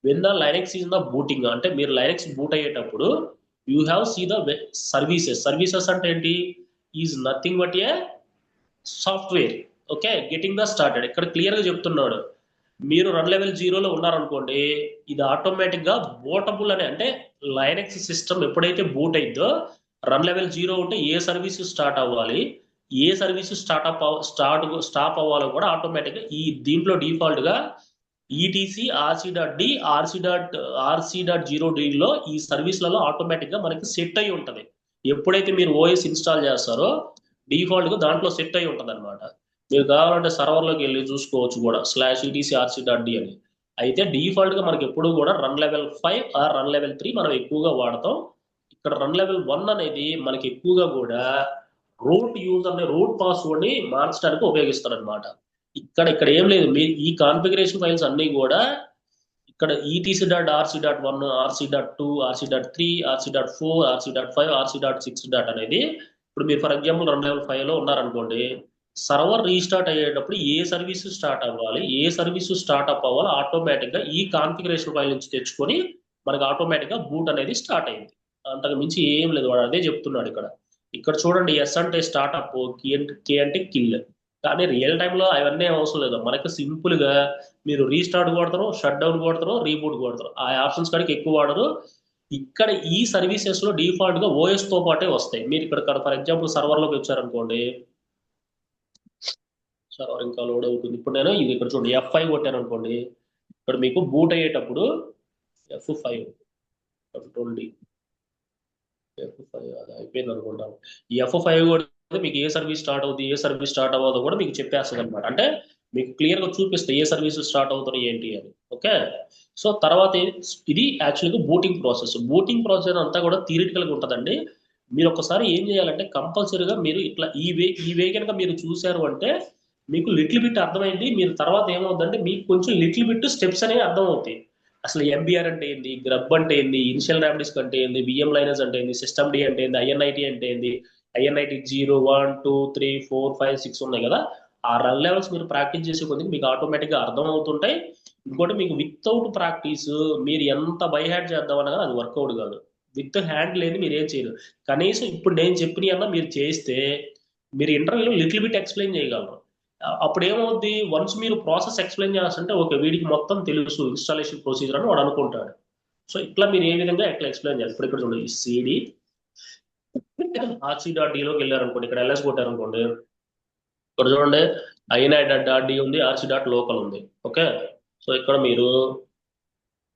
when the Linux is the booting అంటే మీరు లైనక్స్ బూట్ అయ్యేటప్పుడు you have see the services అంటే ఏంటి, is nothing but a software. Okay, getting the started. ఇక్కడ క్లియర్ గా చెప్తున్నాడు, మీరు రన్ లెవెల్ 0లో ఉన్నారనుకోండి, ఇది ఆటోమేటిక్ గా బూటబుల్ అని అంటే లైనక్స్ సిస్టమ్ ఎప్పుడైతే బూట్ అయిద్దో రన్ లెవెల్ 0 ఉంటే ఏ సర్వీస్ స్టార్ట్ అవ్వాలి, ఏ సర్వీస్ స్టాప్ అవ్వాలో కూడా ఆటోమేటిక్ గా ఈ దీంట్లో డిఫాల్ట్ గా ఈటీసీ RC.D RC.0D లో ఈ సర్వీస్లలో ఆటోమేటిక్ గా మనకి సెట్ అయి ఉంటది. ఎప్పుడైతే మీరు ఓఎస్ ఇన్స్టాల్ చేస్తారో డిఫాల్ట్ గా దాంట్లో సెట్ అయి ఉంటది అనమాట. మీరు కావాలంటే సర్వర్లోకి వెళ్ళి చూసుకోవచ్చు కూడా /etc RC.D అని. అయితే డిఫాల్ట్ గా మనకి ఎప్పుడు కూడా run level 5 or run level 3 మనం ఎక్కువగా వాడతాం. ఇక్కడ రన్ లెవెల్ 1 అనేది మనకి ఎక్కువగా కూడా రూట్ యూజర్ ని రూట్ పాస్వర్డ్ ని మార్చడానికి ఉపయోగిస్తారు అనమాట. ఇక్కడ ఏం లేదు, మీ ఈ కాన్ఫిగరేషన్ ఫైల్స్ అన్ని కూడా ఇక్కడ etc.RC.1 RC.2 RC.3 RC.4 RC.5 RC.6 అనేది ఇప్పుడు మీరు ఫర్ ఎగ్జాంపుల్ రన్ లెవెల్ 5 లో ఉన్నారనుకోండి, సర్వర్ రీస్టార్ట్ అయ్యేటప్పుడు ఏ సర్వీస్ స్టార్ట్ అవ్వాలి, ఏ సర్వీస్ స్టార్ట్అప్ అవ్వాలి ఆటోమేటిక్ గా ఈ కాన్ఫిగరేషన్ ఫైల్ నుంచి తెచ్చుకొని మనకి ఆటోమేటిక్ గా బూట్ అనేది స్టార్ట్ అయింది. అంతకు మించి ఏం లేదు, వాడు అదే చెప్తున్నాడు ఇక్కడ. ఇక్కడ చూడండి, ఎస్ అంటే స్టార్ట్అప్, కే అంటే కిల్. కానీ రియల్ టైంలో అవన్నీ అవసరం లేదు. మనకి సింపుల్ గా మీరు రీస్టార్ట్ కొడతారు, షట్ డౌన్ కొడతారు, రీబూట్ కొడతారు. ఆ ఆప్షన్స్ కాడికి ఎక్కువ వాడరు. ఇక్కడ ఈ సర్వీసెస్ లో డిఫాల్ట్ గా ఓఎస్ తో పాటే వస్తాయి. మీరు ఇక్కడ ఫర్ ఎగ్జాంపుల్ సర్వర్ లోకి వచ్చారనుకోండి, సర్వర్ ఇంకా లోడ్ అవుతుంది. ఇప్పుడు నేను ఇది ఇక్కడ చూడండి F5 కొట్టాను అనుకోండి, ఇక్కడ మీకు బూట్ అయ్యేటప్పుడు F5 కంట్రోల్ D F5 అది అయిపోయింది అనుకుంటాను. ఈ F5 కొడితే మీకు ఏ సర్వీస్ స్టార్ట్ అవుతుంది, ఏ సర్వీస్ స్టార్ట్ అవ్వదో కూడా మీకు చెప్పేస్తుంది అనమాట. అంటే మీకు క్లియర్ గా చూపిస్తాయి ఏ సర్వీస్ స్టార్ట్ అవుతున్నాయి ఏంటి అని. ఓకే, సో తర్వాత ఇది యాక్చువల్గా బూటింగ్ ప్రాసెస్ అంతా కూడా థియరిటికల్ గా ఉంటుందండి. మీరు ఒకసారి ఏం చేయాలంటే కంపల్సరీగా మీరు ఇట్లా ఈ వే కనుక మీరు చూశారు అంటే మీకు లిటిల్ బిట్ అర్థమైంది. మీరు తర్వాత ఏమవుతుందంటే మీకు కొంచెం లిటిల్ బిట్ స్టెప్స్ అనేవి అర్థం అవుతాయి. అసలు ఎంబీఆర్ అంటే ఏంది, గ్రబ్ అంటే ఏంది, ఇనిషియల్ ర్యామ్ డిస్క్ అంటే ఏంది, విఎం లైనర్స్ అంటే ఏంది, సిస్టమ్ డి అంటే ఏంది, ఐఎన్ఐటి అంటే ఏంది, ఐఎన్ఐటి 0 1 2 3 4 5 6 ఉన్నాయి కదా, ఆ రన్ లెవెల్స్ మీరు ప్రాక్టీస్ చేసే కొద్దిగా మీకు ఆటోమేటిక్ గా అర్థం అవుతుంటాయి. ఇంకోటి మీకు వితౌట్ ప్రాక్టీస్ మీరు ఎంత బై హ్యాండ్ చేద్దామన్నా కానీ అది వర్కౌట్ కాదు. విత్ హ్యాండ్ లేని మీరు ఏం చేయరు. కనీసం ఇప్పుడు నేను చెప్పిన అన్న మీరు చేస్తే మీరు ఇంటర్వ్యూలో లిటిల్ బిట్ ఎక్స్ప్లెయిన్ చేయగలరు. అప్పుడు ఏమవుద్ది, వన్స్ మీరు ప్రాసెస్ ఎక్స్ప్లెయిన్ చేస్తుంటే ఓకే వీడికి మొత్తం తెలుసు ఇన్స్టాలేషన్ ప్రొసీజర్ అని వాడు అనుకుంటాడు. సో ఇట్లా మీరు ఏ విధంగా ఎట్లా ఎక్స్ప్లెయిన్ చేయాలి. ఇప్పుడు ఇక్కడ చూడండి, సిడి RC.Dలోకి వెళ్ళారనుకోండి, ఇక్కడ LS కొట్టారనుకోండి, ఇక్కడ చూడండి INI.D ఉంది, RC.local ఉంది. ఓకే, సో ఇక్కడ మీరు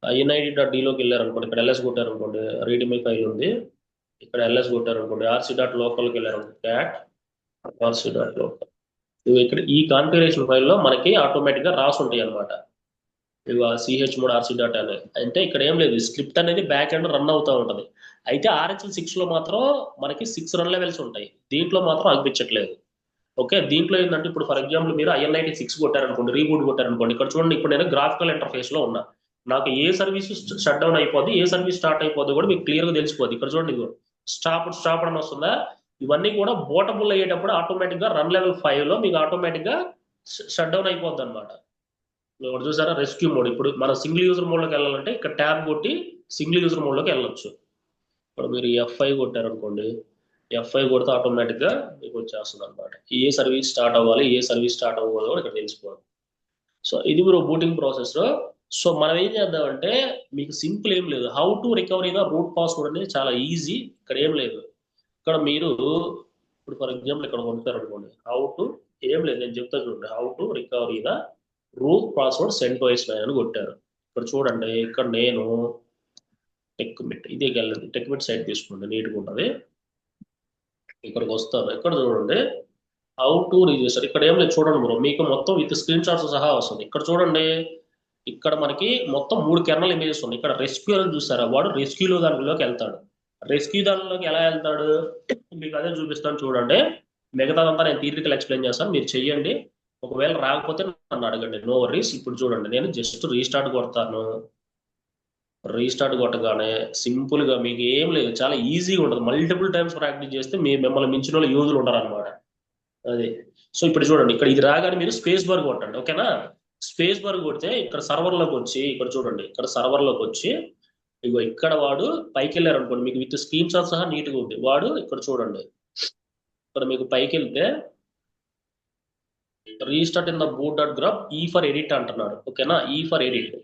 INI.Dలోకి వెళ్ళారనుకోండి, ఇక్కడ LS కొట్టారనుకోండి, రీడ్మీ ఫైల్ ఉంది, ఇక్కడ LS కొట్టారనుకోండి, RC.localకి వెళ్ళారనుకోండి, క్యాట్ RC.local. ఇక్కడ ఈ కాన్ఫిగరేషన్ ఫైల్లో మనకి ఆటోమేటిక్ గా రాసి ఉంటాయి అనమాట. ఇవి CH3 RC.అని అంటే ఇక్కడ ఏం లేదు, స్క్రిప్ట్ అనేది బ్యాక్ ఎండ్ రన్ అవుతూ ఉంటది. అయితే RHEL 6 లో మాత్రం మనకి 6 రన్ లెవెల్స్ ఉంటాయి, దీంట్లో మాత్రం అనిపించట్లేదు. ఓకే, దీంట్లో ఏంటంటే ఇప్పుడు ఫర్ ఎగ్జాంపుల్ మీరు INIT 6 కొట్టారనుకోండి, రీబూట్ కొట్టారనుకోండి, ఇక్కడ చూడండి ఇప్పుడు నేను గ్రాఫికల్ ఇంటర్ఫేస్ లో ఉన్నా. నాకు ఏ సర్వీస్ షట్ డౌన్ అయిపోద్ది, ఏ సర్వీస్ స్టార్ట్ అయిపోద్ది కూడా మీకు క్లియర్ గా తెలిసిపోద్ది. ఇక్కడ చూడండి స్టాప్ అని వస్తుందా, ఇవన్నీ కూడా బోటబుల్ అయ్యేటప్పుడు ఆటోమేటిక్ గా రన్ లెవెల్ 5 లో మీకు ఆటోమేటిక్ గా షట్ డౌన్ అయిపోద్ది అనమాట. ఇప్పుడు చూసారా రెస్క్యూ మోడ్, ఇప్పుడు మన సింగిల్ యూజర్ మోడ్ లోకి వెళ్ళాలంటే ఇక్కడ ట్యాబ్ కొట్టి సింగిల్ యూజర్ మోడ్ లోకి వెళ్ళొచ్చు. ఇప్పుడు మీరు F5 కొట్టారనుకోండి, F5 కొడితే ఆటోమేటిక్ గా మీకు వచ్చేస్తుంది అనమాట. ఏ సర్వీస్ స్టార్ట్ అవ్వాలి, ఏ సర్వీస్ స్టార్ట్ అవ్వకూడదు కూడా ఇక్కడ తెలిసిపోవాలి. సో ఇది మీరు బూటింగ్ ప్రాసెస్. సో మనం ఏం చేద్దామంటే మీకు సింపుల్ ఏం లేదు, how to recovery the root password అనేది చాలా ఈజీ. ఇక్కడ ఏం లేదు, ఇక్కడ మీరు ఇప్పుడు ఫర్ ఎగ్జాంపుల్ ఇక్కడ కొట్టారనుకోండి, హౌ టు ఏం లేదు, నేను చెప్తా చూడండి. How to recovery the root password sent wise అని కొట్టారు. ఇక్కడ చూడండి, ఇక్కడ నేను టెక్మిట్ ఇదే వెళ్ళదు, టెక్మిట్ సైట్ తీసుకోండి, నీట్గా ఉంటుంది. ఇక్కడికి వస్తారు, ఇక్కడ చూడండి హౌ టు రిజిస్టర్. ఇక్కడ ఏం లేదు చూడండి బ్రో, మీకు మొత్తం విత్ స్క్రీన్ షాట్స్ సహా వస్తుంది. ఇక్కడ చూడండి, ఇక్కడ మనకి మొత్తం 3 కెర్నల్ ఇమేజెస్ ఉన్నాయి. ఇక్కడ రెస్క్యూ అని చూసారా, వాడు రెస్క్యూలో దానిలోకి వెళ్తాడు. రెస్క్యూ దానిలోకి ఎలా వెళ్తాడు మీకు అదే చూపిస్తాను చూడండి. మిగతాదంతా నేను థియరిటికల్ ఎక్స్ప్లెయిన్ చేస్తాను, మీరు చెయ్యండి. ఒకవేళ రాకపోతే నన్ను అడగండి, నో వరీస్. ఇప్పుడు చూడండి, నేను జస్ట్ రీస్టార్ట్ కొడతాను. రీస్టార్ట్ కొట్టగానే సింపుల్ గా మీకు ఏం లేదు, చాలా ఈజీగా ఉంటుంది. మల్టిపుల్ టైమ్స్ ప్రాక్టీస్ చేస్తే మిమ్మల్ని మించిన వాళ్ళు యూజులు ఉంటారు అనమాట. అది. సో ఇప్పుడు చూడండి, ఇక్కడ ఇది రాగానే మీరు స్పేస్ బార్ కొట్టండి, ఓకేనా. స్పేస్ బార్ కొడితే ఇక్కడ సర్వర్ లోకి వచ్చి, ఇక్కడ చూడండి, ఇక్కడ సర్వర్ లోకి వచ్చి ఇగో ఇక్కడ వాడు పైకి వెళ్ళారు అనుకోండి, మీకు విత్ స్క్రీన్ షాట్ సహా నీట్ గా ఉంది. వాడు ఇక్కడ చూడండి, ఇక్కడ మీకు పైకి వెళ్తే restart in the boot dot graph ఈ ఫర్ ఎడిట్ అంటున్నాడు, ఓకేనా. ఈ ఫర్ ఎడిట్,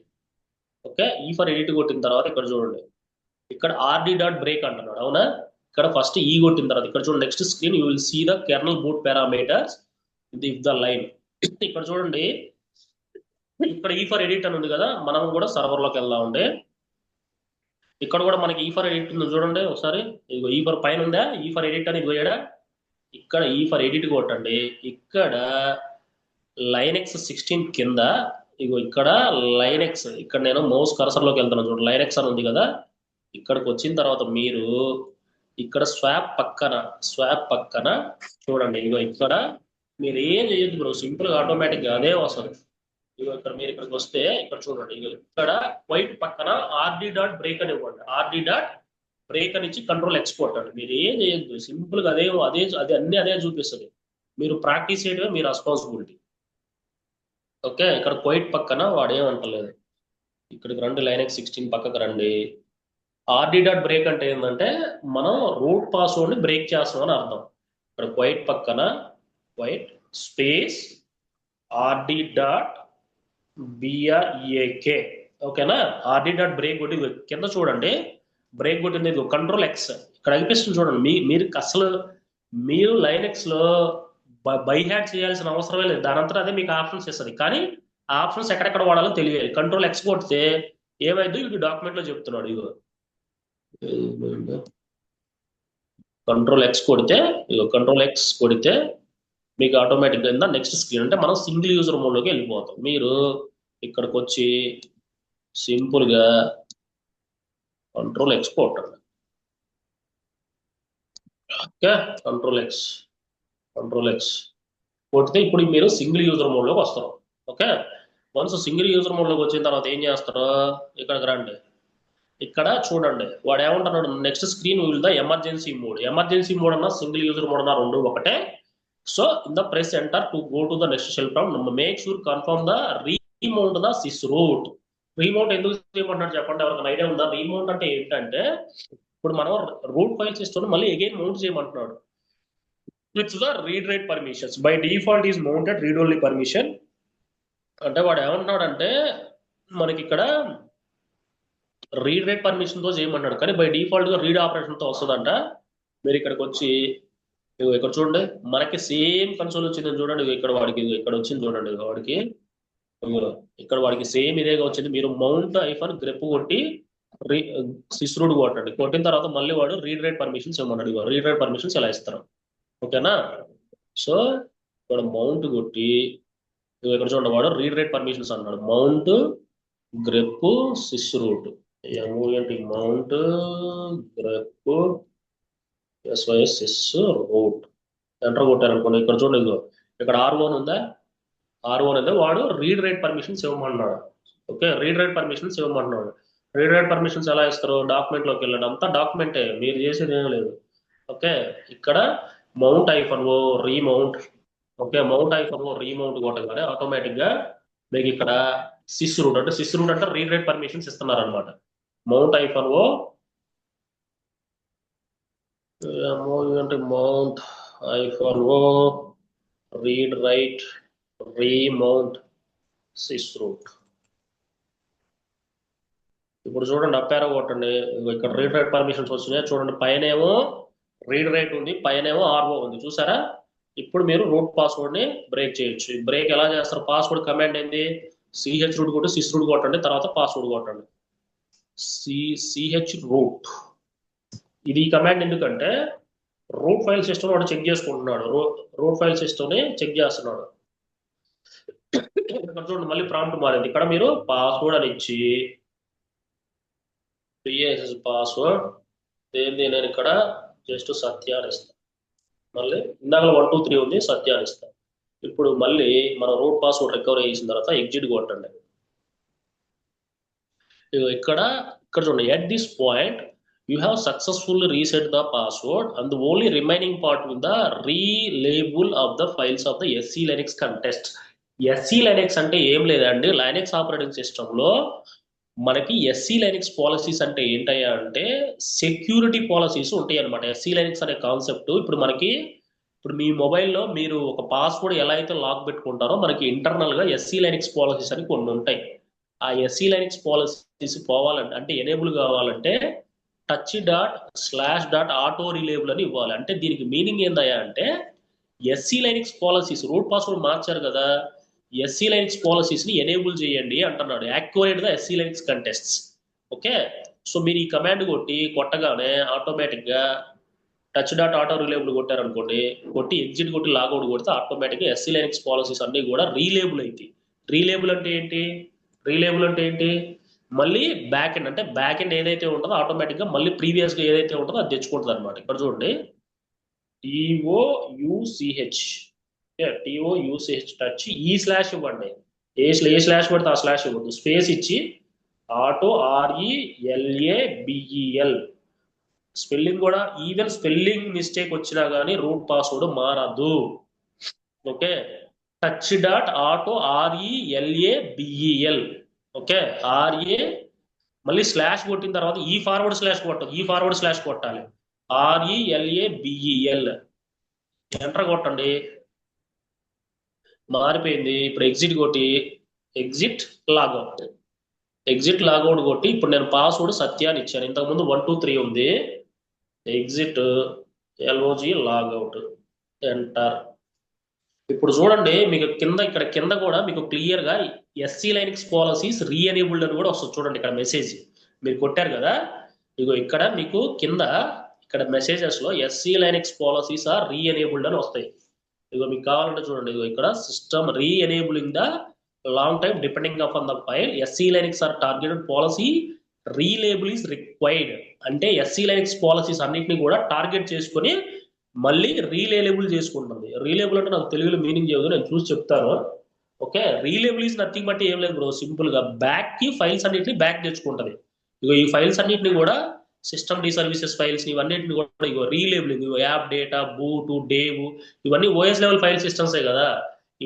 ఓకే. ఈ ఫర్ ఎడిట్ కొట్టిన తర్వాత ఇక్కడ చూడండి, ఇక్కడ ఆర్డి డాట్ బ్రేక్ అంటున్నాడు, అవునా. ఇక్కడ ఫస్ట్ ఈ కొట్టిన తర్వాత ఇక్కడ చూడండి, next screen you will see the kernel boot parameters if the line. ఇక్కడ చూడండి, ఇక్కడ ఈ ఫర్ ఎడిట్ అని ఉంది కదా, మనం కూడా సర్వర్ లోకి వెళ్దాం ఉండే. ఇక్కడ కూడా మనకి ఈ ఫర్ ఎడిట్ ఉంది చూడండి ఒకసారి. ఇగో ఈ ఫర్ పైన ఉందా, ఈ ఫర్ ఎడిట్ అని పోయాడా. ఇక్కడ ఈ ఫర్ ఎడిట్ కొట్టండి. ఇక్కడ లైనెక్స్ 16 కింద ఇగో ఇక్కడ లైనెక్స్, ఇక్కడ నేను మౌస్ కర్సర్ లోకి వెళ్తాను చూడండి, లైనెక్స్ అని ఉంది కదా. ఇక్కడికి వచ్చిన తర్వాత మీరు ఇక్కడ స్వాప్ పక్కన చూడండి, ఇగో ఇక్కడ మీరు ఏం చేయొద్దు బ్రో, సింపుల్ గా ఆటోమేటిక్ గా అదే వస్తుంది. ఇగో ఇక్కడ మీరు ఇక్కడికి వస్తే ఇక్కడ చూడండి, ఇగో ఇక్కడ వైట్ పక్కన ఆర్డి డాట్ బ్రేక్ అని ఇవ్వండి. ఆర్డి డాట్ బ్రేక్ అని ఇచ్చి కంట్రోల్ ఎక్స్పోర్ట్ అండి. మీరు ఏం చేయొద్దు, సింపుల్ గా అదే అదే అది అన్ని అదే చూపిస్తుంది. మీరు ప్రాక్టీస్ చేయడమే మీ రెస్పాన్సిబిలిటీ, ఓకే. ఇక్కడ క్వైట్ పక్కన వాడు ఏమంటలేదు. ఇక్కడికి రండి, లైనెక్స్ 16 పక్కకు రండి. ఆర్డి డాట్ బ్రేక్ అంటే ఏంటంటే మనం రూట్ పాస్వర్డ్ ని బ్రేక్ చేస్తాం అని అర్థం. ఇక్కడ క్వైట్ పక్కన క్వైట్ స్పేస్ ఆర్డి డాట్ బిఆర్ఏకే, ఓకేనా. ఆర్డి డాట్ బ్రేక్ కొట్టి కింద చూడండి, బ్రేక్ కొట్టింది కంట్రోల్ ఎక్స్ ఇక్కడ అనిపిస్తుంది చూడండి. మీరు అసలు మీరు లైనెక్స్ లో బై హ్యాక్ చేయాల్సిన అవసరమే లేదు, దానంతా అదే మీకు ఆప్షన్స్ ఇస్తుంది. కానీ ఆ ఆప్షన్స్ ఎక్కడెక్కడ వాడాలో తెలియాలి. కంట్రోల్ ఎక్స్ కొడితే ఏమైందో ఇది డాక్యుమెంట్ లో చెప్తున్నాడు. ఇగో కంట్రోల్ ఎక్స్ కొడితే, ఇగో కంట్రోల్ ఎక్స్ కొడితే మీకు ఆటోమేటిక్ గా నెక్స్ట్ స్క్రీన్ అంటే మనం సింగిల్ యూజర్ మోడ్ లోకి వెళ్ళిపోతాం. మీరు ఇక్కడికి వచ్చి సింపుల్ గా కంట్రోల్ ఎక్స్ కొట్టండి, ఓకే. కంట్రోల్ ఎక్స్ కొడితే ఇప్పుడు మీరు సింగిల్ యూజర్ మోడ్ లోకి వస్తారు, okay. Once single user mode లోకి వచ్చిన తర్వాత ఏం చేస్తారో ఇక్కడికి రండి. ఇక్కడ చూడండి, వాడు ఏమంటున్నాడు, next screen will the emergency mode అన్న సింగిల్ యూజర్ మోడ్ అన్న రెండు ఒకటే. So in the press enter to go to the next shell prompt, make sure confirm the remount the sys root. Remount ఎందుకు చేయమంటున్నాడు చెప్పండి, ఎవరికైనా ఐడియా ఉందా? రీమౌంట్ అంటే ఏంటంటే ఇప్పుడు మనం రూట్ ఫైల్ సిస్టమ్ మళ్ళీ అగైన్ మౌంట్ చేయమంటున్నాడు. With the read write permissions by default is mounted read only permission. అంటే వాడు ఏమంటున్నాడు అంటే మనకి ఇక్కడ రీడ్ రైట్ పర్మిషన్ తో చేయమన్నాడు, కానీ బై డిఫాల్ట్ గా రీడ్ ఆపరేషన్ తో వస్తుందంట. మీరు ఇక్కడికి వచ్చి ఇక్కడ చూడండి, మనకి సేమ్ కన్సోల్ వచ్చింది చూడండి. ఇక్కడ వాడికి ఇక్కడ వచ్చింది చూడండి, వాడికి ఇక్కడ వాడికి సేమ్ ఇదేగా వచ్చింది. మీరు మౌంట్ ఐఫన్ గ్రెప్ కొట్టి సిస్రూడ్ కొట్టండి. కొట్టిన తర్వాత మళ్ళీ వాడు రీడ్ రైట్ పర్మిషన్స్ ఏమన్నాడు, రీడ్ రైట్ పర్మిషన్స్ ఎలా ఇస్తారు, ఓకేనా. సో ఇక్కడ మౌంట్ కొట్టి ఇక్కడ చూడండి, వాడు రీడ్ రైట్ పర్మిషన్స్ అన్నాడు. Mount grep sysroot mount grep sys root enter కొట్టారనుకోండి. ఇక్కడ చూడండి, ఇదిగో ఇక్కడ R1 ఉందా, R1 అయితే వాడు రీడ్ రైట్ పర్మిషన్స్ ఇవ్వమన్నాడు, ఓకే. రీడ్ రైట్ పర్మిషన్స్ ఇవ్వమన్నాడు. రీడ్ రైట్ పర్మిషన్స్ ఎలా ఇస్తారు, డాక్యుమెంట్ లోకి వెళ్ళండి, అంతా డాక్యుమెంటే, మీరు చేసేది ఏం లేదు, ఓకే. ఇక్కడ మౌంట్ ఐఫన్ ఓ రీమౌంట్, ఓకే. మౌంట్ ఐఫన్ ఓ రీమౌంట్ కొట్టగానే ఆటోమేటిక్ గా మీకు ఇక్కడ సిస్ రూట్ అంటే రీడ్ రైట్ పర్మిషన్స్ ఇస్తున్నారు అనమాట. మౌంట్ ఐఫన్ ఓ అంటే మౌంట్ ఐఫన్ ఓ రీడ్ రైట్ రీమౌంట్ సిస్ రూట్. ఇప్పుడు చూడండి, అప్పారో కొట్టండి, ఇక్కడ రీడ్ రైట్ పర్మిషన్స్ వచ్చినాయి చూడండి. పైనేమో రీడ్ రైట్ ఉంది, పైనేమో ఆర్ఓ ఉంది, చూసారా. ఇప్పుడు మీరు రూట్ పాస్వర్డ్ ని బ్రేక్ చేయొచ్చు. బ్రేక్ ఎలా చేస్తారు? పాస్వర్డ్ కమాండ్ ఏంది? సిహెచ్ రూట్ కొట్టి సిస్ రూట్ కొట్టండి, తర్వాత పాస్వర్డ్ కొట్టండి. CH root. ఇది కమాండ్ ఎందుకంటే రూట్ ఫైల్ సిస్టమ్ వాడు చెక్ చేసుకుంటున్నాడు. రూట్ ఫైల్ సిస్టమ్ ని చెక్ చేస్తున్నాడు. ఇక్కడ చూడండి మళ్ళీ ప్రాంప్ట్ మారింది. ఇక్కడ మీరు పాస్వర్డ్ అని ఇచ్చి పాస్వర్డ్ ఏంది, నేను ఇక్కడ జస్ట్ సత్య అని ఇస్తాను. మళ్ళీ ఇందాక 1 2 3 ఉంది, సత్య అని ఇస్తాను. ఇప్పుడు మళ్ళీ మన రూట్ పాస్వర్డ్ రికవరీ చేసిన తర్వాత ఎగ్జిట్ కొట్టండి. ఇక్కడ ఇక్కడ చూడండి, at this point you have successful reset the password and only remaining part with the relabel of the files of the SELinux context. SELinux అంటే ఏం లేదండి, లైనెక్స్ ఆపరేటింగ్ సిస్టమ్ లో మనకి ఎస్సీ లైనెక్స్ పాలసీస్ అంటే ఏంటయ్యా అంటే security policies ఉంటాయి అనమాట. ఎస్సీ లైనెక్స్ అనే కాన్సెప్ట్ ఇప్పుడు మీ మొబైల్లో మీరు ఒక పాస్వర్డ్ ఎలా అయితే లాక్ పెట్టుకుంటారో మనకి ఇంటర్నల్ గా ఎస్సీ లైనెక్స్ పాలసీస్ అని కొన్ని ఉంటాయి. ఆ ఎస్సీ లైనెక్స్ పాలసీస్ పోవాలంటే, అంటే ఎనేబుల్ కావాలంటే touch./.auto రిలేబుల్ అని ఇవ్వాలి. అంటే దీనికి మీనింగ్ ఏందయ్యా అంటే SELinux policies root password మార్చారు కదా, ఎస్సీ లైనెక్స్ పాలసీస్ ని ఎనేబుల్ చేయండి అంటున్నాడు. Activate the SELinux contexts. Okay, so మీరు ఈ కమాండ్ కొట్టగానే ఆటోమేటిక్ గా touch.auto రిలేబుల్ కొట్టారనుకోండి, కొట్టి ఎగ్జిట్ కొట్టి లాగౌట్ కొడితే ఆటోమేటిక్ గా ఎస్సీ లైనెక్స్ పాలసీస్ అన్ని కూడా రీలేబుల్ అవుతాయి. రీలేబుల్ అంటే ఏంటి? రీలేబుల్ అంటే ఏంటి? మళ్ళీ బ్యాక్ ఎండ్, అంటే బ్యాక్ ఎండ్ ఏదైతే ఉంటుందో ఆటోమేటిక్ గా మళ్ళీ ప్రీవియస్ గా ఏదైతే ఉంటుందో అది తెచ్చుకుంటుంది అనమాట. ఇక్కడ చూడండి, TOUCH TOUCH టచ్ ఈ స్లాష్ ఇవ్వండి. ఏ స్లాష్ పడితే ఆ స్లాష్ ఇవ్వద్దు, స్పేస్ ఇచ్చి ఆటో RELABEL. స్పెల్లింగ్ కూడా ఈవెన్ స్పెల్లింగ్ మిస్టేక్ వచ్చినా కానీ రూట్ పాస్వర్డ్ మారదు. Okay, touch.auto RELABEL. Okay, RA మళ్ళీ స్లాష్ కొట్టిన తర్వాత ఈ ఫార్వర్డ్ స్లాష్ కొట్టదు, ఈ ఫార్వర్డ్ స్లాష్ కొట్టాలి. RELABEL ఎంటర్ కొట్టండి, మారిపోయింది. ఇప్పుడు ఎగ్జిట్ కొట్టి ఎగ్జిట్ లాగౌట్ కొట్టి ఇప్పుడు నేను పాస్వర్డ్ సత్యాన్ని ఇచ్చాను. ఇంతకుముందు 1 2 3 ఉంది. Exit LOG logout enter. ఇప్పుడు చూడండి మీకు ఇక్కడ కింద కూడా మీకు క్లియర్ గా ఎస్సీ లైనెక్స్ పాలసీస్ రీఎనేబుల్డ్ అని కూడా వస్తుంది. చూడండి ఇక్కడ మెసేజ్ మీరు కొట్టారు కదా, ఇగో ఇక్కడ మీకు కింద ఇక్కడ మెసేజెస్ లో SELinux policies are reenabled అని వస్తాయి. ఇగో మీకు కావాలంటే చూడండి, ఇగో ఇక్కడ system reenabling the long time depending upon the file SELinux or targeted policy relabel is required. అంటే ఎస్సీ లైనెక్స్ పాలసీస్ అన్నింటినీ కూడా టార్గెట్ చేసుకొని మళ్ళీ రీలేబుల్ చేసుకుంటుంది. రీలేబుల్ అంటే నాకు తెలుగులో మీనింగ్ చేయదు, నేను చూసి చెప్తాను. ఓకే, రీలేబుల్ ఈజ్ నథింగ్ బట్ ఏం లేదు బ్రో, సింపుల్ గా బ్యాక్ కి ఫైల్స్ అన్నిటిని బ్యాక్ తెచ్చుకుంటది. ఇగో ఈ ఫైల్స్ అన్నిటిని కూడా సిస్టమ్ డి సర్వీసెస్ ఫైల్స్ ఇవన్నిటిని కూడా ఇగో రీలేబులింగ్, ఇగో యాప్ డేటా, బూట్, డేవ్ ఇవన్నీ ఓఎస్ లెవెల్ ఫైల్ సిస్టమ్సే కదా,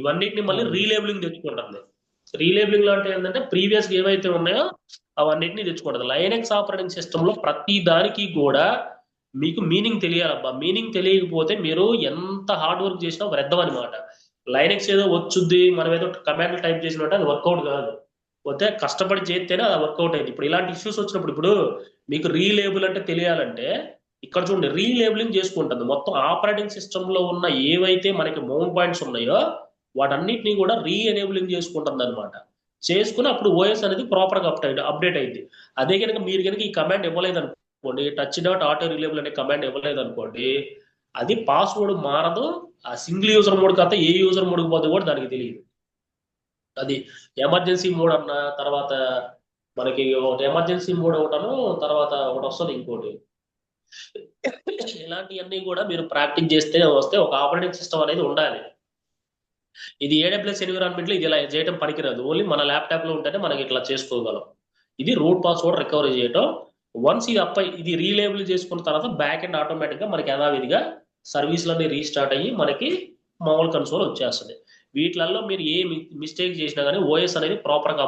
ఇవన్నిటిని మళ్ళీ రీలేబులింగ్ తెచ్చుకుంటుంది. రీలేబులింగ్ లో అంటే ఏంటంటే ప్రీవియస్ ఏవైతే ఉన్నాయో అవన్నిటిని తెచ్చుకుంటుంది. లైనెక్స్ ఆపరేటింగ్ సిస్టమ్ లో ప్రతి దానికి కూడా మీకు మీనింగ్ తెలియాలబ్బా. మీనింగ్ తెలియకపోతే మీరు ఎంత హార్డ్ వర్క్ చేసినా వ్యర్థం అనమాట. లైనెక్స్ ఏదో వచ్చుద్ది, మనం ఏదో కమాండ్ టైప్ చేసినట్టు అది వర్కౌట్ కాదు. పోతే కష్టపడి చేస్తేనే అది వర్కౌట్ అయింది. ఇప్పుడు ఇలాంటి ఇష్యూస్ వచ్చినప్పుడు ఇప్పుడు మీకు రీలేబుల్ అంటే తెలియాలంటే ఇక్కడ చూడండి, రీలేబులింగ్ చేసుకుంటుంది. మొత్తం ఆపరేటింగ్ సిస్టమ్ లో ఉన్న ఏవైతే మనకి మౌంట్ పాయింట్స్ ఉన్నాయో వాటన్నిటిని కూడా రీఎనేబులింగ్ చేసుకుంటుంది అనమాట. చేసుకుని అప్పుడు ఓఎస్ అనేది ప్రాపర్ గా అప్డేట్ అయింది. అదే కనుక మీరు కనుక ఈ కమాండ్ ఇవ్వలేదు అనుకోండి, touch.auto రిలేబుల్ అనే కమాండ్ ఇవ్వలేదు అనుకోండి, అది పాస్వర్డ్ మారదు. ఆ సింగిల్ యూజర్ మోడ్ కాస్త ఏ యూజర్ మోడ్కి పోతే కూడా దానికి తెలియదు. అది ఎమర్జెన్సీ మోడ్ అన్న తర్వాత మనకి ఒకటి ఎమర్జెన్సీ మోడ్ ఒకటను తర్వాత ఒకటి వస్తుంది ఇంకోటి. ఇలాంటివన్నీ కూడా మీరు ప్రాక్టీస్ చేస్తే వస్తే ఒక ఆపరేటింగ్ సిస్టమ్ అనేది ఉండాలి. ఇది AWS ఎన్విరాన్మెంట్ లో ఇది ఇలా చేయడం పనికిరాదు, ఓన్లీ మన ల్యాప్టాప్ లో ఉంటేనే మనకి ఇట్లా చేసుకోగలం. ఇది రూట్ పాస్వర్డ్ రికవరీ చేయటం. వన్స్ ఇది రీలేబుల్ చేసుకున్న తర్వాత బ్యాక్ ఎండ్ ఆటోమేటిక్ గా మనకి యథావిధిగా సర్వీసులన్నీ రీస్టార్ట్ అయ్యి మనకి మామూలు కన్సోల్ వచ్చేస్తుంది. వీటిలలో మీరు ఏ మిస్టేక్ చేసినా కానీ ఓఎస్ అనేది ప్రాపర్ గా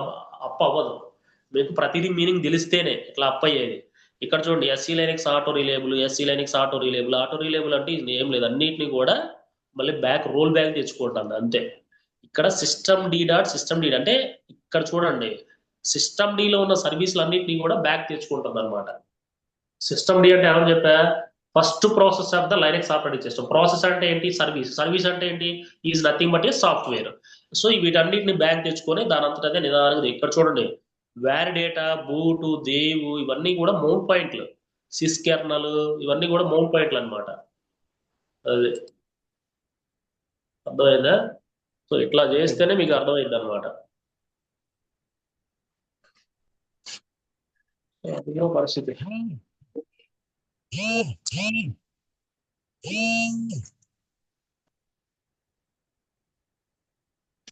అప్ అవ్వదు. మీకు ప్రతిదీ మీనింగ్ తెలిస్తేనే ఇట్లా అప్ అయ్యేది. ఇక్కడ చూడండి, ఎస్సీ లైనెక్స్ ఆటో రిలేబుల్ అంటే ఇది ఏం లేదు, అన్నిటిని కూడా మళ్ళీ రోల్ బ్యాక్ తెచ్చుకుంటుంది అంతే. ఇక్కడ సిస్టమ్ డి అంటే ఇక్కడ చూడండి, సిస్టమ్ డిలో ఉన్న సర్వీసులు అన్నింటినీ కూడా బ్యాక్ తెచ్చుకుంటుంది అనమాట. సిస్టమ్ డి అంటే ఏమని చెప్పా, first process of the Linux operating system. Process అంటే ఏంటి? సర్వీస్ అంటే ఏంటి? Is nothing but a software. So వీటన్నిటిని బ్యాక్ తెచ్చుకొని దాని అంతటా అదే నిదానంగా ఇక్కడ చూడండి, వ్యాలిడేటా, బూటు, దేవు ఇవన్నీ కూడా మౌంట్ పాయింట్లు. సిస్ కెర్నల్ ఇవన్నీ కూడా మౌంట్ పాయింట్లు అన్నమాట. అది అర్థమైందా? సో ఇట్లా చేస్తేనే మీకు అర్థమైంది అనమాట. అదిగో పరిస్థితి.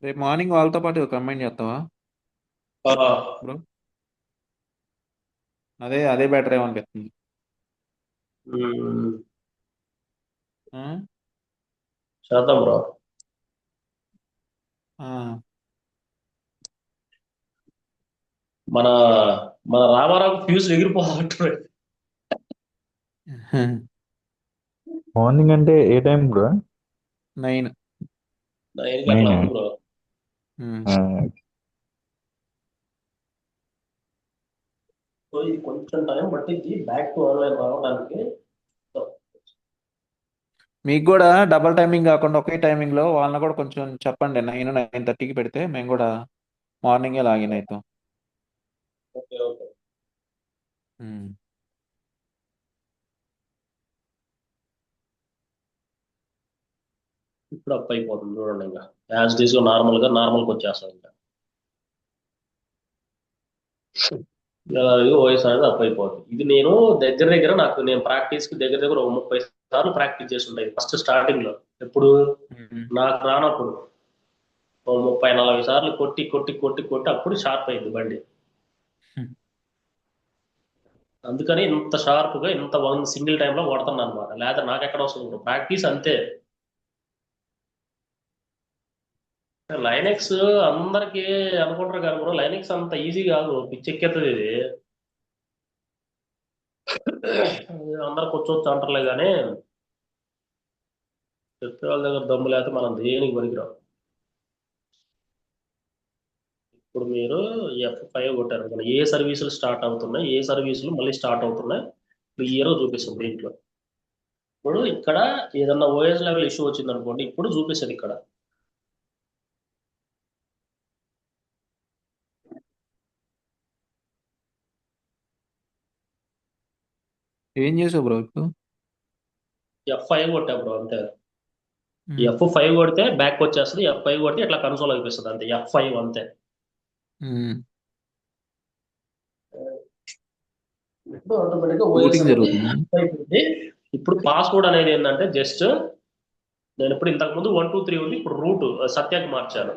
రేపు మార్నింగ్ వాళ్ళతో పాటు కంబైన్ చేస్తావా ఆ, బ్రో? అదే అదే బెటర్ ఏమనిపిస్తుంది. ఉమ్, ఆ? చేద్దాం బ్రో. ఆ. మన మన రామారావు ఫ్యూజ్ ఎగిరిపోతుంటారు. మార్నింగ్ అంటే ఏ టైం బ్రో? 9. 9కి అట్లా 9. ఉంది బ్రో. సో ఇది కొంచెం టైం పట్టింది బ్యాక్ టు ఆన్లైన్ రావడానికి. మీకు కూడా డబల్ టైమింగ్ కాకుండా ఒకే టైమింగ్ లో వాళ్ళని కూడా కొంచెం చెప్పండి. 9-9:30కి పెడితే మేము కూడా మార్నింగే లాగిన్ అవుతాం. Okay okay. ఉమ్. ఇప్పుడు అప్ అయిపోతుంది చూడండి, ఇంకా యాజ్ డీస్ నార్మల్కి వచ్చేస్తాం ఇంకా. వాయిస్ అనేది అప్ అయిపోతుంది. ఇది నేను దగ్గర దగ్గర నేను ప్రాక్టీస్ కి దగ్గర దగ్గర ఒక 30 సార్లు ప్రాక్టీస్ చేసి ఉంటాయి ఫస్ట్ స్టార్టింగ్ లో. ఎప్పుడు ఉమ్. నాకు రానప్పుడు ఓ 30-40 సార్లు కొట్టి కొట్టి కొట్టి కొట్టి అప్పుడు షార్ప్ అయింది బండి. అందుకని ఇంత షార్ప్ గా ఇంత వన్ సింగిల్ టైం లో కొడుతున్నాను అనమాట. లేదా నాకు ఎక్కడ వస్తుంది ప్రాక్టీస్ అంతే. లైనెక్స్ అందరికి అనుకుంటారు కానీ బ్రో, లైనెక్స్ అంత ఈజీ కాదు, పిచ్చెక్కేస్తుంది ఇది. అందరు కూర్చోవచ్చు అంటారులే కానీ చెప్పే వాళ్ళ దగ్గర దమ్ము లేకపోతే మనం దేనికి పనికిరాం. ఇప్పుడు మీరు F5 కొట్టారు అనుకోండి, ఏ సర్వీసులు స్టార్ట్ అవుతున్నాయి, ఏ సర్వీసులు మళ్ళీ స్టార్ట్ అవుతున్నాయి క్లియర్ చూపిస్తుంది దీంట్లో. ఇప్పుడు ఇక్కడ ఏదన్నా ఓఎస్ లెవెల్ ఇష్యూ వచ్చింది అనుకోండి, ఇప్పుడు చూపిస్తుంది ఇక్కడ. ఏం చేసావు బ్రో ఇప్పుడు? F5 కొట్టా బ్రో అంతే. ఉమ్. F5 కొడితే బ్యాక్ వచ్చేస్తుంది, F5 కొడితే ఇట్లా కన్సోల్ అయిపోతుంది అంతే. F5 అంతే. ఉమ్. ఇప్పుడు ఆటోమేటిక్గా ఓఎస్ బూటింగ్ అనేది జరుగుతుందా? అయిపోయింది. ఇప్పుడు పాస్వర్డ్ అనేది ఏంటంటే జస్ట్ నేను ఇప్పుడు ఇంతకు ముందు 1 2 3 ఉంది, ఇప్పుడు రూట్ సత్యాకి మార్చాను.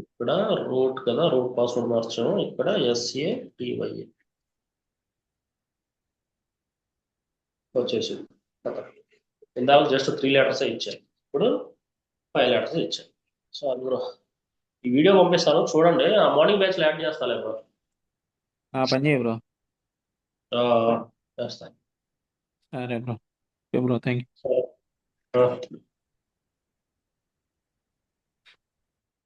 ఇక్కడ రూట్ కదా, రూట్ పాస్వర్డ్ మార్చాము. ఇక్కడ SATY వచ్చేసింది. ఇందాక జస్ట్ 3 లెటర్స్ ఇచ్చాను, ఇప్పుడు 5 లెటర్స్ ఇచ్చాను. సో అందులో ఈ వీడియో పంపిస్తాను చూడండి. ఆ మార్నింగ్ బ్యాచ్ లో యాడ్ చేస్తాలే బ్రో. ఆ పని చేయి బ్రో. చేస్తాను. సరే bro. Okay bro, thank you. సరే.